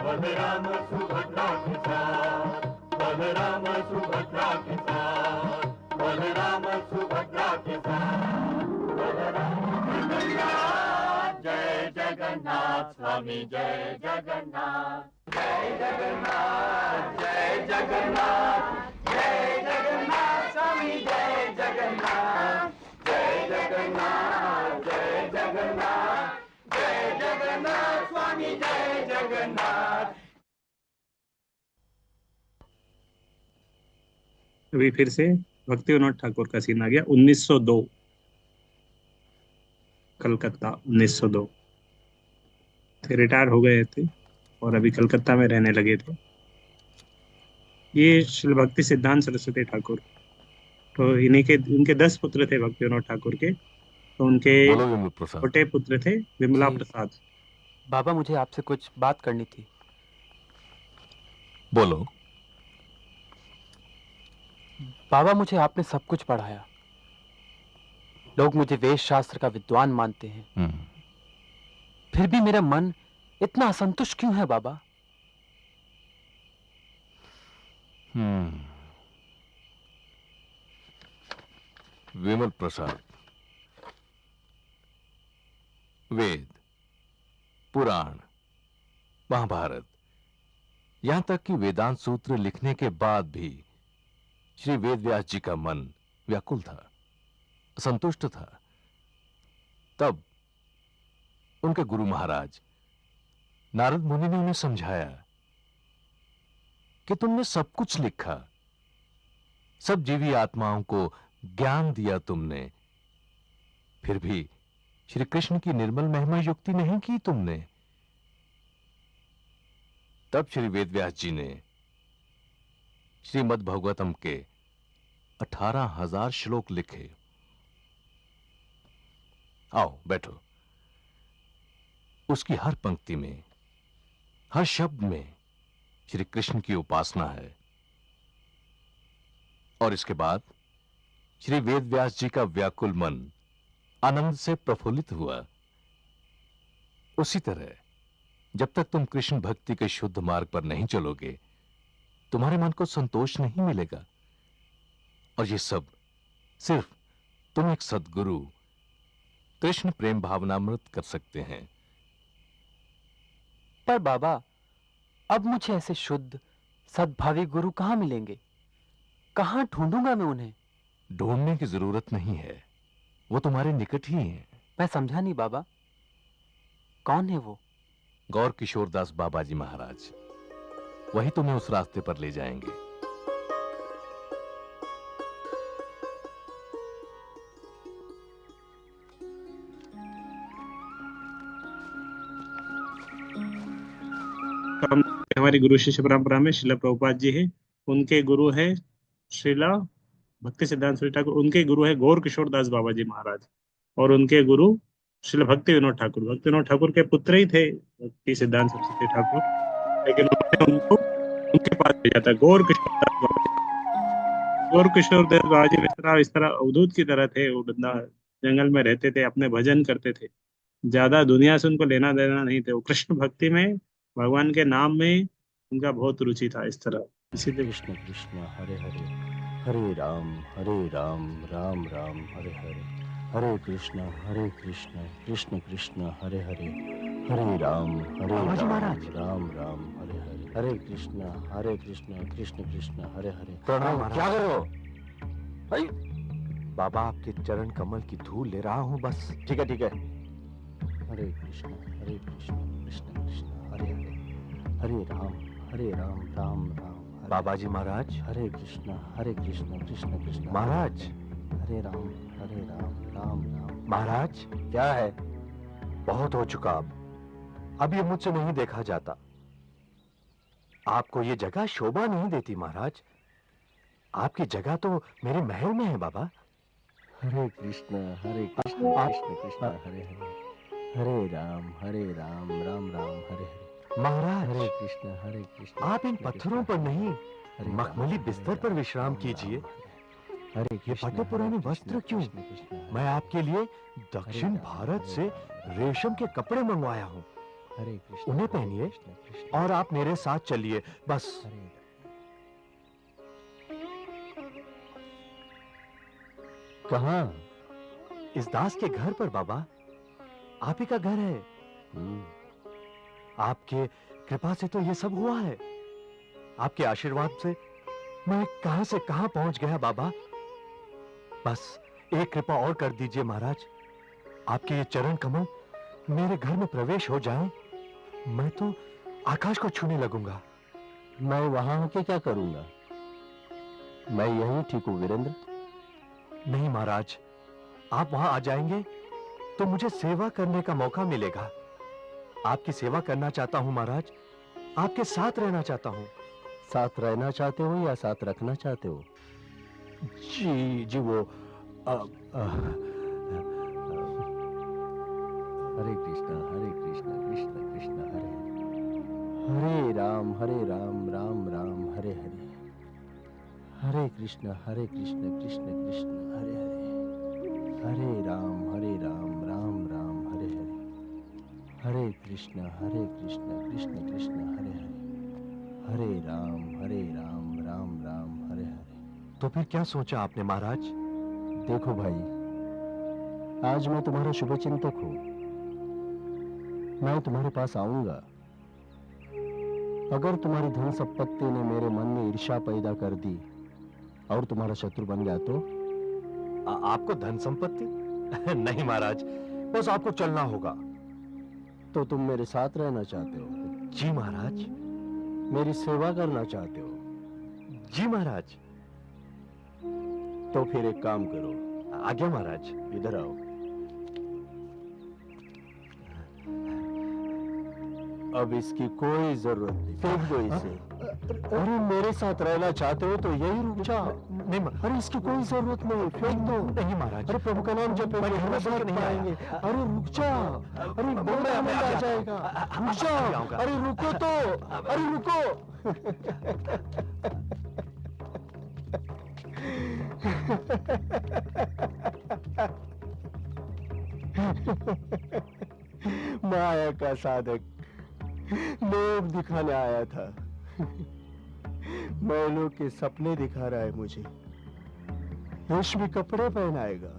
Speaker 3: बलराम सुभद्रा के साथ, बलराम सुभद्रा के साथ, बलराम सुभद्रा के साथ, बलराम जगन्नाथ, जय जगन्नाथ स्वामी, जय जगन्नाथ, जय जगन्नाथ, जय जगन्नाथ, जय जगन्नाथ स्वामी, जय जगन्नाथ, जय जगन्नाथ, जय जगन्नाथ, जय जगन्नाथ स्वामी, जय जगन्नाथ।
Speaker 1: अभी फिर से भक्ति विनोद ठाकुर का सीन आ गया। 1902 कलकत्ता, 1902 थे, रिटायर हो गए थे और अभी कलकत्ता में रहने लगे थे। ये श्री भक्ति सिद्धांत सरस्वती ठाकुर, तो इन्हीं के, इनके 10 पुत्र थे भक्ति विनोद ठाकुर के। तो उनके छोटे पुत्र थे विमला प्रसाद।
Speaker 16: बाबा, मुझे आपसे कुछ बात करनी थी।
Speaker 15: बोलो।
Speaker 16: बाबा, मुझे आपने सब कुछ पढ़ाया। लोग मुझे वेद शास्त्र का विद्वान मानते हैं, फिर भी मेरा मन इतना असंतुष्ट क्यों है बाबा?
Speaker 15: विमल प्रसाद, वेद, पुराण, महाभारत, यहां तक कि वेदांत सूत्र लिखने के बाद भी श्री वेदव्यास जी का मन व्याकुल था, असंतुष्ट था। तब उनके गुरु महाराज नारद मुनि ने उन्हें समझाया कि तुमने सब कुछ लिखा, सब जीवी आत्माओं को ज्ञान दिया तुमने, फिर भी श्री कृष्ण की निर्मल महिमा युक्ति नहीं की तुमने। तब श्री वेदव्यास जी ने श्रीमद् भागवतम के 18,000 श्लोक लिखे। आओ बैठो। उसकी हर पंक्ति में, हर शब्द में श्री कृष्ण की उपासना है। और इसके बाद श्री वेदव्यास जी का व्याकुल मन आनंद से प्रफुल्लित हुआ। उसी तरह जब तक तुम कृष्ण भक्ति के शुद्ध मार्ग पर नहीं चलोगे, तुम्हारे मन को संतोष नहीं मिलेगा। और ये सब सिर्फ तुम एक सद्गुरु कृष्ण प्रेम भावनामृत कर सकते हैं।
Speaker 16: पर बाबा, अब मुझे ऐसे शुद्ध सद्भावी गुरु कहाँ मिलेंगे? कहाँ ढूंढूंगा मैं उन्हें?
Speaker 15: ढूंढने की जरूरत नहीं है, वो तुम्हारे निकट ही हैं।
Speaker 16: मैं समझा नहीं बाबा, कौन है वो?
Speaker 15: गौर किशोरदास बाबा जी महाराज, वही तुम्हें उस रास्ते पर ले जाएंगे।
Speaker 1: हमारी गुरु शिष्य परंपरा में श्रील प्रभुपाद जी है, उनके गुरु है श्रीला भक्ति सिद्धांत सरस्वती ठाकुर, उनके गुरु है गौर किशोरदास बाबा जी महाराज, और उनके गुरु श्रील भक्ति विनोद ठाकुर। भक्ति विनोद ठाकुर के पुत्र ही थे भक्ति सिद्धांत सरस्वती ठाकुर, लेकिन उन्होंने उनको उनके पास भेजा था गौर किशोरदास बाबा जी। गौर किशोरदास बाबा जी इस तरह अवधूत की तरह थे। वो बंदा जंगल में रहते थे, अपने भजन करते थे, ज्यादा दुनिया से उनको लेना देना नहीं थे। वो कृष्ण भक्ति में, भगवान के नाम में उनका बहुत रुचि था। इस तरह इसीलिए
Speaker 13: कृष्ण कृष्ण हरे हरे, हरे राम राम राम हरे हरे, हरे कृष्ण कृष्ण कृष्ण हरे हरे, हरे राम राम राम हरे हरे, हरे कृष्ण कृष्ण कृष्ण हरे हरे।
Speaker 7: प्रणाम।
Speaker 13: क्या कर रहे हो?
Speaker 7: भाई बाबा, आपके चरण कमल की धूल ले रहा हूँ बस।
Speaker 13: ठीक है ठीक है। हरे कृष्ण कृष्ण कृष्ण हरे हरे, हरे राम राम राम
Speaker 7: बाबा जी महाराज।
Speaker 13: हरे कृष्ण कृष्ण कृष्ण
Speaker 7: महाराज।
Speaker 13: हरे राम राम राम।
Speaker 7: महाराज
Speaker 13: क्या है?
Speaker 7: बहुत हो चुका अब ये मुझसे नहीं देखा जाता। आपको ये जगह शोभा नहीं देती महाराज। आपकी जगह तो मेरे महल में है बाबा।
Speaker 13: हरे कृष्ण कृष्ण कृष्ण हरे हरे, हरे राम राम राम हरे हरे।
Speaker 7: महाराज,
Speaker 13: हरे कृष्ण
Speaker 7: आप इन पत्थरों पर नहीं, मखमली बिस्तर पर विश्राम कीजिए।
Speaker 13: हरे
Speaker 7: ये फटे पुराने वस्त्र क्यों? मैं आपके लिए दक्षिण भारत से रेशम के कपड़े मंगवाया हूँ,
Speaker 13: हरे कृष्ण।
Speaker 7: उन्हें पहनिए और आप मेरे साथ चलिए बस।
Speaker 13: कहाँ?
Speaker 7: इस दास के घर पर बाबा। आप ही का घर है। आपके कृपा से तो ये सब हुआ है। आपके आशीर्वाद से मैं कहां से कहां पहुंच गया बाबा। बस एक कृपा और कर दीजिए महाराज। आपके ये चरण कमल मेरे घर में प्रवेश हो जाएं, मैं तो आकाश को छूने लगूंगा।
Speaker 13: मैं वहां होके क्या करूंगा? मैं यहीं ठीक हूं वीरेंद्र।
Speaker 7: नहीं महाराज, आप वहां आ जाएंगे तो मुझे सेवा करने का मौका मिलेगा। आपकी सेवा करना चाहता हूं महाराज, आपके साथ रहना चाहता हूं।
Speaker 13: साथ रहना चाहते हो या साथ रखना चाहते हो?
Speaker 7: जी वो
Speaker 13: हरे कृष्ण कृष्ण कृष्ण हरे हरे, हरे राम राम राम हरे हरे, हरे कृष्ण कृष्ण कृष्ण हरे हरे, हरे राम राम राम हरे हरे, हरे कृष्ण कृष्ण कृष्ण हरे हरे, हरे राम राम राम हरे हरे।
Speaker 7: तो फिर क्या सोचा आपने महाराज?
Speaker 13: देखो भाई, आज मैं तुम्हारा शुभचिंतक हूं। मैं तुम्हारे पास आऊंगा। अगर तुम्हारी धन संपत्ति ने मेरे मन में ईर्ष्या पैदा कर दी और तुम्हारा शत्रु बन गया तो?
Speaker 7: आपको धन संपत्ति? नहीं महाराज, बस आपको चलना होगा।
Speaker 13: तो तुम मेरे साथ रहना चाहते हो?
Speaker 7: जी महाराज।
Speaker 13: मेरी सेवा करना चाहते हो?
Speaker 7: जी महाराज।
Speaker 13: तो फिर एक काम करो।
Speaker 7: आज्ञा महाराज।
Speaker 13: इधर आओ।
Speaker 17: अब इसकी कोई जरूरत नहीं, फेंक दो इसे। अरे मेरे साथ रहना चाहते हो तो यही रुक जाओ। नहीं, अरे इसकी कोई जरूरत नहीं, फेंक दो। नहीं महाराज, अरे प्रभु का नाम जपेंगे, हम साथ नहीं आएंगे। अरे रुक जाओ, अरे बड़ा आनंद आ जाएगा, रुक जाओ। अरे रुको तो, अरे रुको। माया का साधक लोग दिखाने आया था, मैलों के सपने दिखा रहा है मुझे। रेशमी कपड़े पहनाएगा,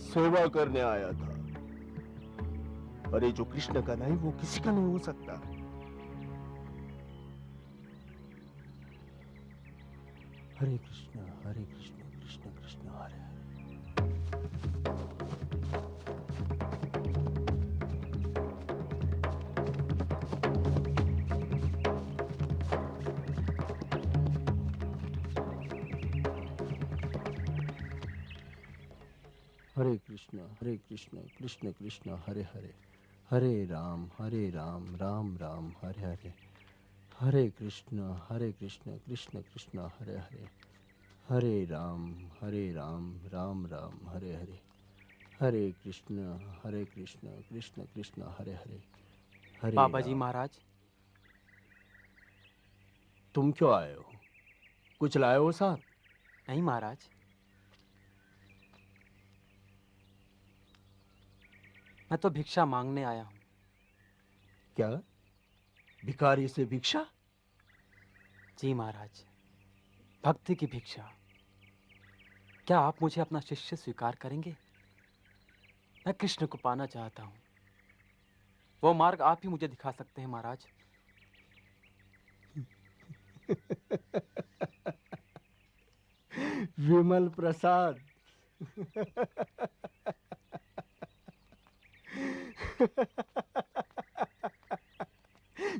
Speaker 17: सेवा करने आया था। अरे जो कृष्ण का नहीं वो किसी का नहीं हो सकता। हरे कृष्ण कृष्ण कृष्ण हरे हरे कृष्ण कृष्ण कृष्ण हरे हरे, हरे राम राम राम हरे हरे, हरे कृष्ण कृष्ण कृष्ण हरे हरे, हरे राम राम राम हरे हरे, हरे कृष्ण कृष्ण कृष्ण हरे हरे, हरे
Speaker 16: बाबा जी
Speaker 17: राम।
Speaker 16: महाराज,
Speaker 17: तुम क्यों आए हो? कुछ लाए हो साथ?
Speaker 16: नहीं महाराज, मैं तो भिक्षा मांगने आया हूँ।
Speaker 17: क्या भिखारी से भिक्षा?
Speaker 16: जी महाराज, भक्ति की भिक्षा। क्या आप मुझे अपना शिष्य स्वीकार करेंगे? मैं कृष्ण को पाना चाहता हूँ। वो मार्ग आप ही मुझे दिखा सकते हैं महाराज।
Speaker 17: विमल प्रसाद।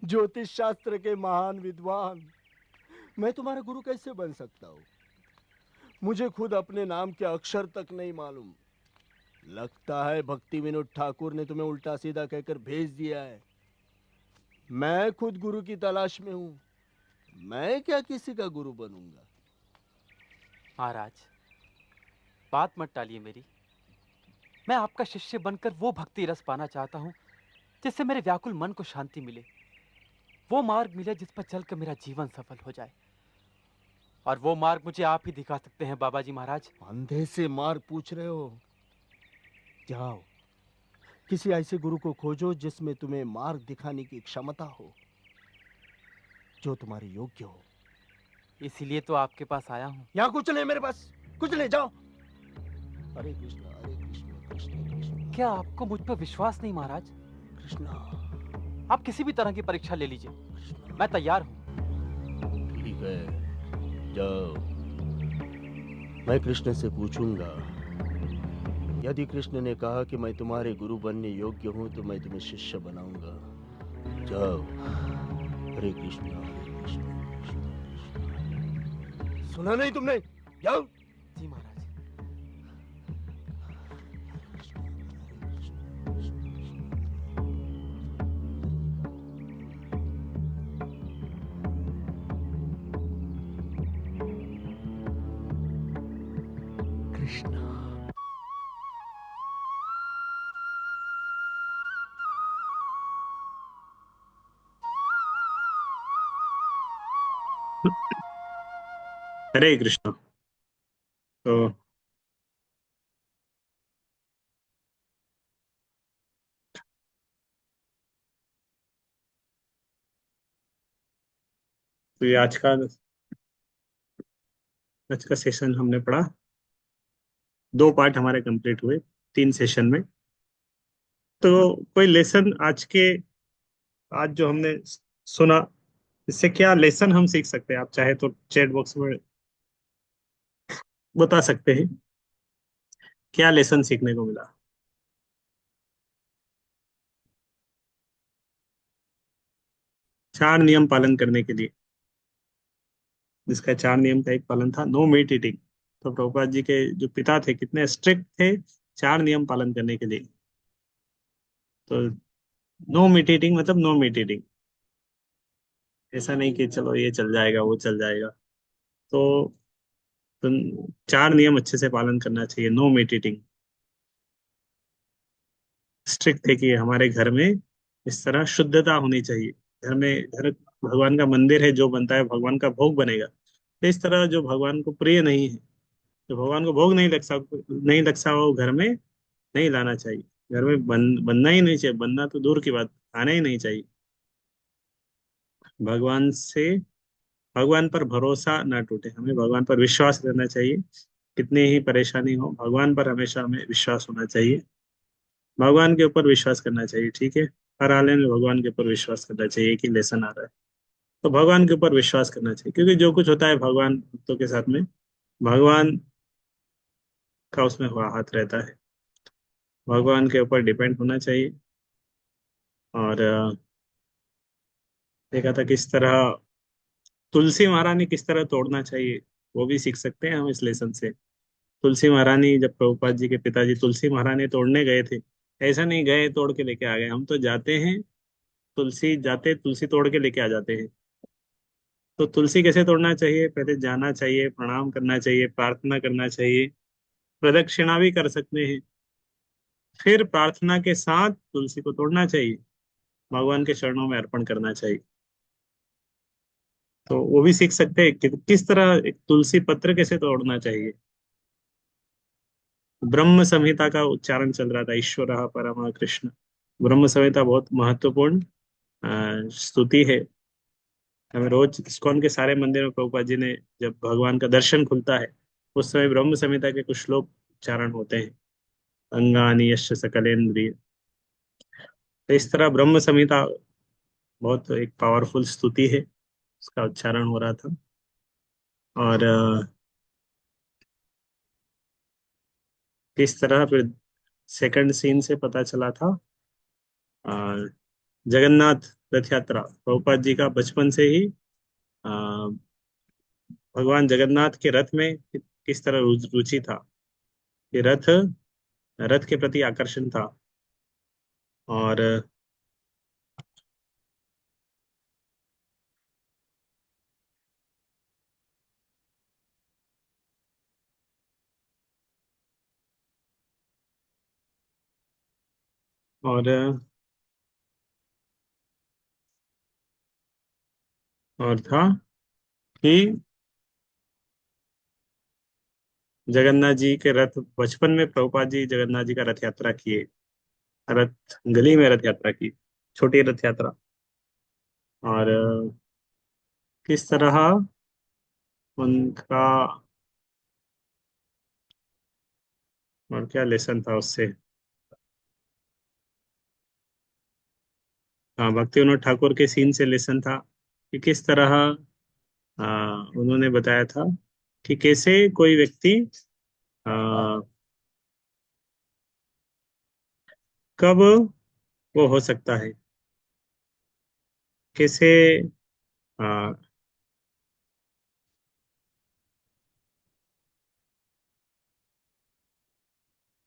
Speaker 17: ज्योतिष शास्त्र के महान विद्वान, मैं तुम्हारा गुरु कैसे बन सकता हूँ? मुझे खुद अपने नाम के अक्षर तक नहीं मालूम। लगता है भक्ति विनोद ठाकुर ने तुम्हें उल्टा सीधा कहकर भेज दिया है। मैं खुद गुरु की तलाश में हूँ। मैं क्या किसी का गुरु बनूंगा?
Speaker 16: महाराज, बात मत टालिए मेरी। मैं आपका शिष्य बनकर वो भक्ति रस पाना चाहता हूँ जिससे मेरे व्याकुल मन को शांति मिले, वो मार्ग मिले जिस पर चलकर मेरा जीवन सफल हो जाए। और वो मार्ग मुझे आप ही दिखा सकते हैं बाबा जी महाराज।
Speaker 17: अंधे से मार्ग पूछ रहे हो? जाओ, किसी ऐसे गुरु को खोजो जिसमें तुम्हें मार्ग दिखाने की क्षमता हो, जो तुम्हारे योग्य हो।
Speaker 16: इसीलिए तो आपके पास आया हूँ।
Speaker 17: यहाँ कुछ नहीं मेरे पास, कुछ नहीं, जाओ। हरे कृष्ण कृष्ण कृष्ण।
Speaker 16: क्या आपको मुझ पर विश्वास नहीं महाराज?
Speaker 17: कृष्णा,
Speaker 16: आप किसी भी तरह की परीक्षा ले लीजिए, मैं तैयार हूँ।
Speaker 17: ठीक है, जाओ। मैं कृष्ण से पूछूंगा। यदि कृष्ण ने कहा कि मैं तुम्हारे गुरु बनने योग्य हूं तो मैं तुम्हें शिष्य बनाऊंगा। जाओ। हरे कृष्ण कृष्ण कृष्ण। सुना नहीं तुमने? जाओ।
Speaker 16: जी महाराज।
Speaker 17: कृष्ण।
Speaker 1: हरे कृष्ण। तो ये आज का सेशन हमने पढ़ा। 2 पार्ट हमारे कंप्लीट हुए 3 सेशन में। तो कोई लेसन आज जो हमने सुना, इससे क्या लेसन हम सीख सकते हैं? आप चाहे तो चैट बॉक्स में बता सकते हैं क्या लेसन सीखने को मिला। चार नियम पालन करने के लिए, जिसका 4 नियम का एक पालन था, नो मीट ईटिंग। तो प्रभुपाद जी के जो पिता थे कितने स्ट्रिक्ट थे 4 नियम पालन करने के लिए। तो नो मीट ईटिंग मतलब नो मीट ईटिंग, ऐसा नहीं कि चलो ये चल जाएगा वो चल जाएगा। तो 4 नियम अच्छे से पालन करना चाहिए। नो मीट ईटिंग, स्ट्रिक्ट थे कि हमारे घर में इस तरह शुद्धता होनी चाहिए। घर भगवान का मंदिर है, जो बनता है भगवान का भोग बनेगा। तो इस तरह जो भगवान को प्रिय नहीं है, जो भगवान को भोग नहीं लगता वो घर में नहीं लाना चाहिए। घर में बनना ही नहीं चाहिए, बनना तो दूर की बात, आना ही नहीं चाहिए। भगवान से भगवान पर भरोसा ना टूटे, हमें भगवान पर विश्वास रहना चाहिए। कितनी ही परेशानी हो, भगवान पर हमेशा हमें विश्वास होना चाहिए। भगवान के ऊपर विश्वास करना चाहिए, ठीक है। हर हाल में भगवान के ऊपर विश्वास करना चाहिए, एक ही लेसन आ रहा है। तो भगवान के ऊपर विश्वास करना चाहिए, क्योंकि जो कुछ होता है भगवान भक्तों के साथ में, भगवान का उसमें हुआ हाथ रहता है। भगवान के ऊपर डिपेंड होना चाहिए। और देखा था किस तरह तुलसी महारानी किस तरह तोड़ना चाहिए, वो भी सीख सकते हैं हम इस लेसन से। तुलसी महारानी, जब प्रभुपाद जी के पिताजी तुलसी महारानी तोड़ने गए थे, ऐसा नहीं गए तोड़ के लेके आ गए। हम तो जाते हैं, तुलसी तोड़ के लेके आ जाते हैं। तो तुलसी कैसे तोड़ना चाहिए, पहले जाना चाहिए, प्रणाम करना चाहिए, प्रार्थना करना चाहिए, प्रदक्षिणा भी कर सकते हैं। फिर प्रार्थना के साथ तुलसी को तोड़ना चाहिए, भगवान के चरणों में अर्पण करना चाहिए। तो वो भी सीख सकते हैं कि किस तरह एक तुलसी पत्र कैसे तोड़ना चाहिए। ब्रह्म संहिता का उच्चारण चल रहा था, ईश्वर परमा कृष्ण। ब्रह्म संहिता बहुत महत्वपूर्ण स्तुति है। हमें रोज इस्कॉन के सारे मंदिरों में प्रभुपाद जी ने, जब भगवान का दर्शन खुलता है उस समय ब्रह्म संहिता के कुछ श्लोक उच्चारण होते हैं। अंगानि यस्य सकलेन्द्रिय। तो इस तरह ब्रह्म संहिता बहुत एक पावरफुल स्तुति है, उसका उच्चारण हो रहा था। और किस तरह फिर सेकंड सीन से पता चला था, अ, जगन्नाथ रथ यात्रा, प्रभुपाद जी का बचपन से ही अ, भगवान जगन्नाथ के रथ में किस तरह रुचि था, कि रथ रथ के प्रति आकर्षण था। और और और था कि जगन्नाथ जी के रथ, बचपन में प्रभुपाद जी जगन्नाथ जी का रथ यात्रा किए, रथ गली में रथ यात्रा की, छोटी रथ यात्रा। और किस तरह उनका, और क्या लेसन था उससे। हाँ, भक्ति विनोद ठाकुर के सीन से लेसन था कि किस तरह उन्होंने बताया था कि कैसे कोई व्यक्ति आ, कब वो हो सकता है, कैसे आ,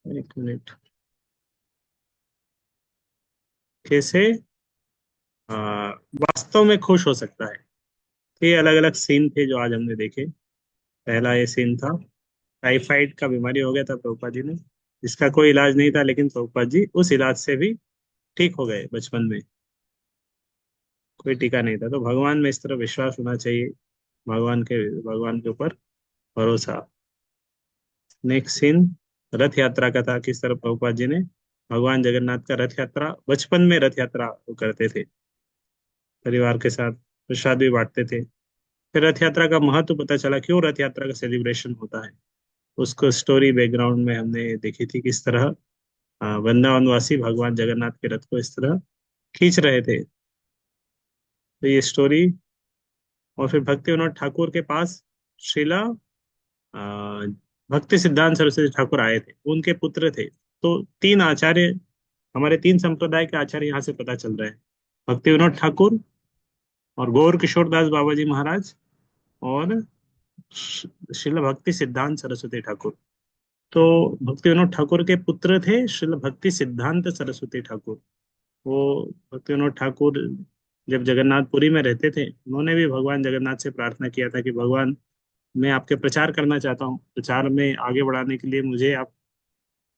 Speaker 1: एक मिनट, कैसे आ, वास्तव में खुश हो सकता है। ये अलग अलग सीन थे जो आज हमने देखे। पहला ये सीन था, टाइफाइड का बीमारी हो गया था प्रभुपाद जी ने, जिसका कोई इलाज नहीं था, लेकिन प्रभुपाद जी उस इलाज से भी ठीक हो गए बचपन में। कोई टीका नहीं था। तो भगवान में इस तरह विश्वास होना चाहिए, भगवान के ऊपर भरोसा। नेक्स्ट सीन रथ यात्रा का था, किस तरह प्रभुपाद जी ने भगवान जगन्नाथ का रथ यात्रा, बचपन में रथ यात्रा वो करते थे, परिवार के साथ प्रसाद भी बांटते थे। फिर रथ यात्रा का महत्व पता चला, क्यों रथ यात्रा का सेलिब्रेशन होता है। उसको स्टोरी बैकग्राउंड में हमने देखी थी, किस तरह वृंदावनवासी भगवान जगन्नाथ के रथ को इस तरह खींच रहे थे। तो ये स्टोरी। और फिर भक्ति विनोद ठाकुर के पास श्रीला अ, भक्ति सिद्धांत सरस्वती ठाकुर आए थे, उनके पुत्र थे। तो 3 आचार्य, हमारे 3 संप्रदाय के आचार्य यहाँ से पता चल रहे हैं, भक्ति विनोद ठाकुर और गौर किशोर दास बाबा जी महाराज और श्रील भक्ति सिद्धांत सरस्वती ठाकुर। तो भक्ति विनोद ठाकुर के पुत्र थे श्रील भक्ति सिद्धांत सरस्वती ठाकुर। वो भक्ति विनोद ठाकुर जब जगन्नाथपुरी में रहते थे, उन्होंने भी भगवान जगन्नाथ से प्रार्थना किया था कि भगवान, मैं आपके प्रचार करना चाहता हूँ, प्रचार में आगे बढ़ाने के लिए मुझे आप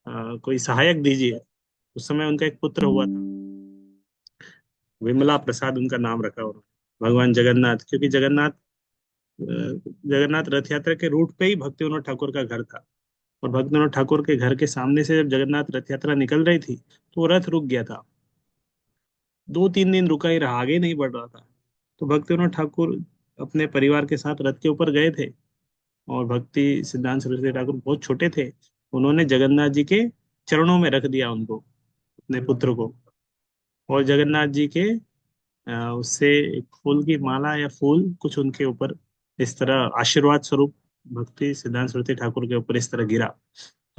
Speaker 1: कोई सहायक दीजिए। उस समय उनका एक पुत्र हुआ था, विमला प्रसाद उनका नाम रखा उन्होंने। भगवान जगन्नाथ, क्योंकि जगन्नाथ रथ यात्रा के रूट पे ही भक्ति विनोद ठाकुर का घर था, और भक्ति विनोद ठाकुर के घर के सामने से जब जगन्नाथ रथ यात्रा निकल रही थी तो वो रथ रुक गया था। 2-3 दिन रुका ही रहा, आगे नहीं बढ़ रहा था। तो भक्ति विनोद ठाकुर अपने परिवार के साथ रथ के ऊपर गए थे, और भक्ति सिद्धांत सरस्वती ठाकुर बहुत छोटे थे, उन्होंने जगन्नाथ जी के चरणों में रख दिया उनको, अपने पुत्र को। और जगन्नाथ जी के उससे एक फूल की माला या फूल कुछ उनके ऊपर इस तरह आशीर्वाद स्वरूप भक्ति सिद्धांत सरस्वती ठाकुर के ऊपर इस तरह गिरा।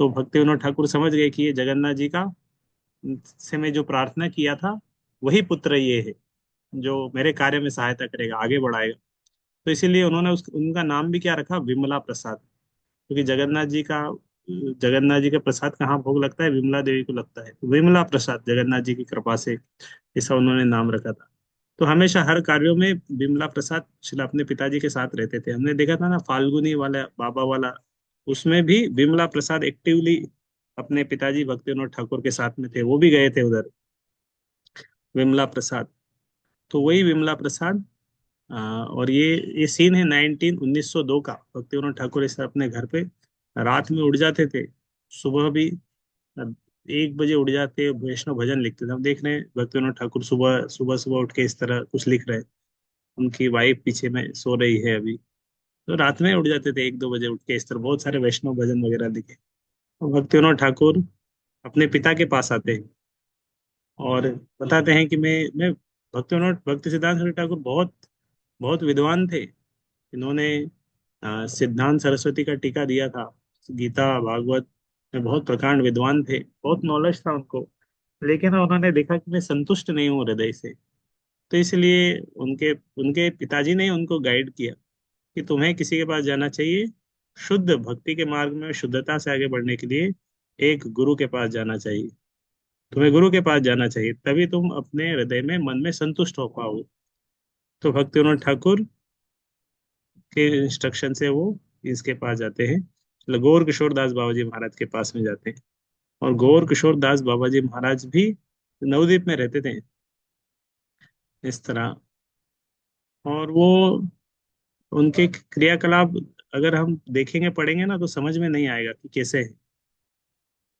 Speaker 1: तो भक्ति विनोद ठाकुर समझ गए कि ये जगन्नाथ जी का से मैं जो प्रार्थना किया था वही पुत्र ये है, जो मेरे कार्य में सहायता करेगा, आगे बढ़ाएगा। तो इसीलिए उन्होंने उनका नाम भी क्या रखा, विमला प्रसाद। क्योंकि जगन्नाथ जी का प्रसाद कहाँ भोग लगता है, विमला देवी को लगता है। तो विमला प्रसाद जगन्नाथ जी की कृपा से ऐसा उन्होंने नाम रखा था। तो हमेशा हर कार्यों में विमला प्रसाद शिला अपने पिताजी के साथ रहते थे। हमने देखा था ना फाल्गुनी वाला बाबा वाला, उसमें भी विमला प्रसाद एक्टिवली अपने पिताजी भक्ति विनोद ठाकुर के साथ में थे, वो भी गए थे उधर, विमला प्रसाद। तो वही विमला प्रसाद। और ये सीन है 1902 का। भक्ति विनोद ठाकुर इस अपने घर पे रात में उठ जाते थे, सुबह भी 1 बजे उठ जाते, वैष्णव भजन लिखते थे। हम देख रहे हैं भक्ति विनोद ठाकुर सुबह सुबह सुबह उठ के इस तरह कुछ लिख रहे हैं, उनकी वाइफ पीछे में सो रही है अभी। तो रात में उठ जाते थे 1-2 बजे उठ के, इस तरह बहुत सारे वैष्णव भजन वगैरह लिखे। तो भक्ति विनोद ठाकुर अपने पिता के पास आते हैं और बताते हैं कि मैं भक्ति सिद्धांत सरस्वती ठाकुर बहुत बहुत विद्वान थे। इन्होंने सिद्धांत सरस्वती का टीका दिया था, गीता भागवत में बहुत प्रकांड विद्वान थे, बहुत नॉलेज था उनको। लेकिन उन्होंने देखा कि मैं संतुष्ट नहीं हूँ हृदय से। तो इसलिए उनके उनके पिताजी ने उनको गाइड किया कि तुम्हें किसी के पास जाना चाहिए, शुद्ध भक्ति के मार्ग में शुद्धता से आगे बढ़ने के लिए एक गुरु के पास जाना चाहिए। तुम्हें गुरु के पास जाना चाहिए, तभी तुम अपने हृदय में मन में संतुष्ट हो पाओगे। तो भक्ति विनोद ठाकुर के इंस्ट्रक्शन से वो इसके पास जाते हैं, मतलब गौर किशोर दास बाबा जी महाराज के पास में जाते हैं। और गौर किशोर दास बाबा जी महाराज भी नवद्वीप में रहते थे इस तरह। और वो उनके क्रियाकलाप अगर हम देखेंगे पढ़ेंगे ना तो समझ में नहीं आएगा कि कैसे है।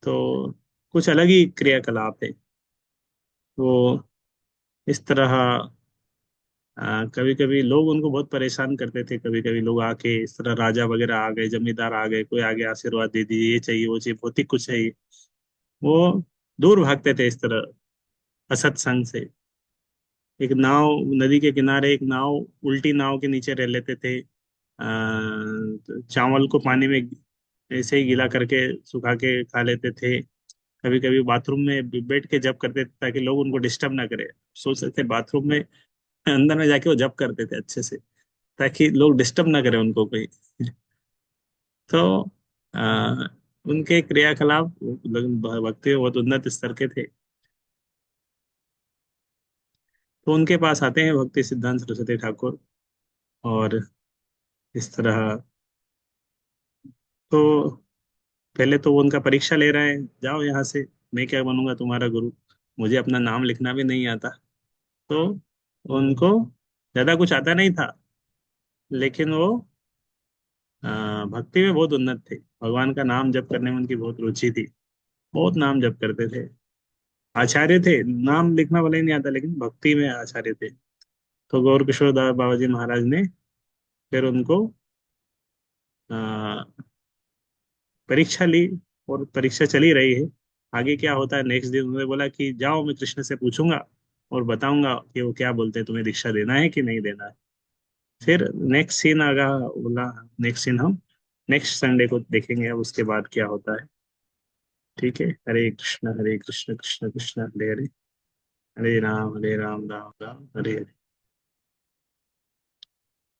Speaker 1: तो कुछ अलग ही क्रियाकलाप है। तो इस तरह कभी कभी लोग उनको बहुत परेशान करते थे। कभी कभी लोग आके इस तरह राजा वगैरह आ गए, जमींदार आ गए, कोई आगे आशीर्वाद दे दीजिए, ये चाहिए वो चाहिए, भौतिक कुछ चाहिए, वो दूर भागते थे इस तरह असत्संग से। एक नाव, नदी के किनारे एक नाव, उल्टी नाव के नीचे रह लेते थे। चावल को पानी में ऐसे ही गीला करके सुखा के खा लेते थे। कभी कभी बाथरूम में बैठ के जप करते थे ताकि लोग उनको डिस्टर्ब ना करे। सोचते थे बाथरूम में अंदर में जाके वो जप करते थे अच्छे से, ताकि लोग डिस्टर्ब ना करें उनको कोई। तो आ, उनके क्रियाकलाप भक्ति में बहुत उन्नत स्तर के थे। तो उनके पास आते हैं भक्ति सिद्धांत सरस्वती ठाकुर, और इस तरह। तो पहले तो वो उनका परीक्षा ले रहे हैं, जाओ यहाँ से, मैं क्या बनूंगा तुम्हारा गुरु, मुझे अपना नाम लिखना भी नहीं आता। तो उनको ज्यादा कुछ आता नहीं था, लेकिन वो भक्ति में बहुत उन्नत थे। भगवान का नाम जप करने में उनकी बहुत रुचि थी, बहुत नाम जप करते थे। आचार्य थे, नाम लिखना भले ही नहीं आता लेकिन भक्ति में आचार्य थे। तो गौर किशोर दास बाबा जी महाराज ने फिर उनको आ, परीक्षा ली, और परीक्षा चली रही है। आगे क्या होता है, नेक्स्ट दिन उन्होंने बोला कि जाओ, मैं कृष्ण से पूछूंगा और बताऊंगा कि वो क्या बोलते हैं, तुम्हें दीक्षा देना है कि नहीं देना है। फिर नेक्स्ट सीन आगा बोला, नेक्स्ट सीन हम नेक्स्ट संडे को देखेंगे, अब उसके बाद क्या होता है। ठीक है, हरे कृष्ण कृष्ण कृष्ण हरे हरे, हरे राम राम राम हरे हरे।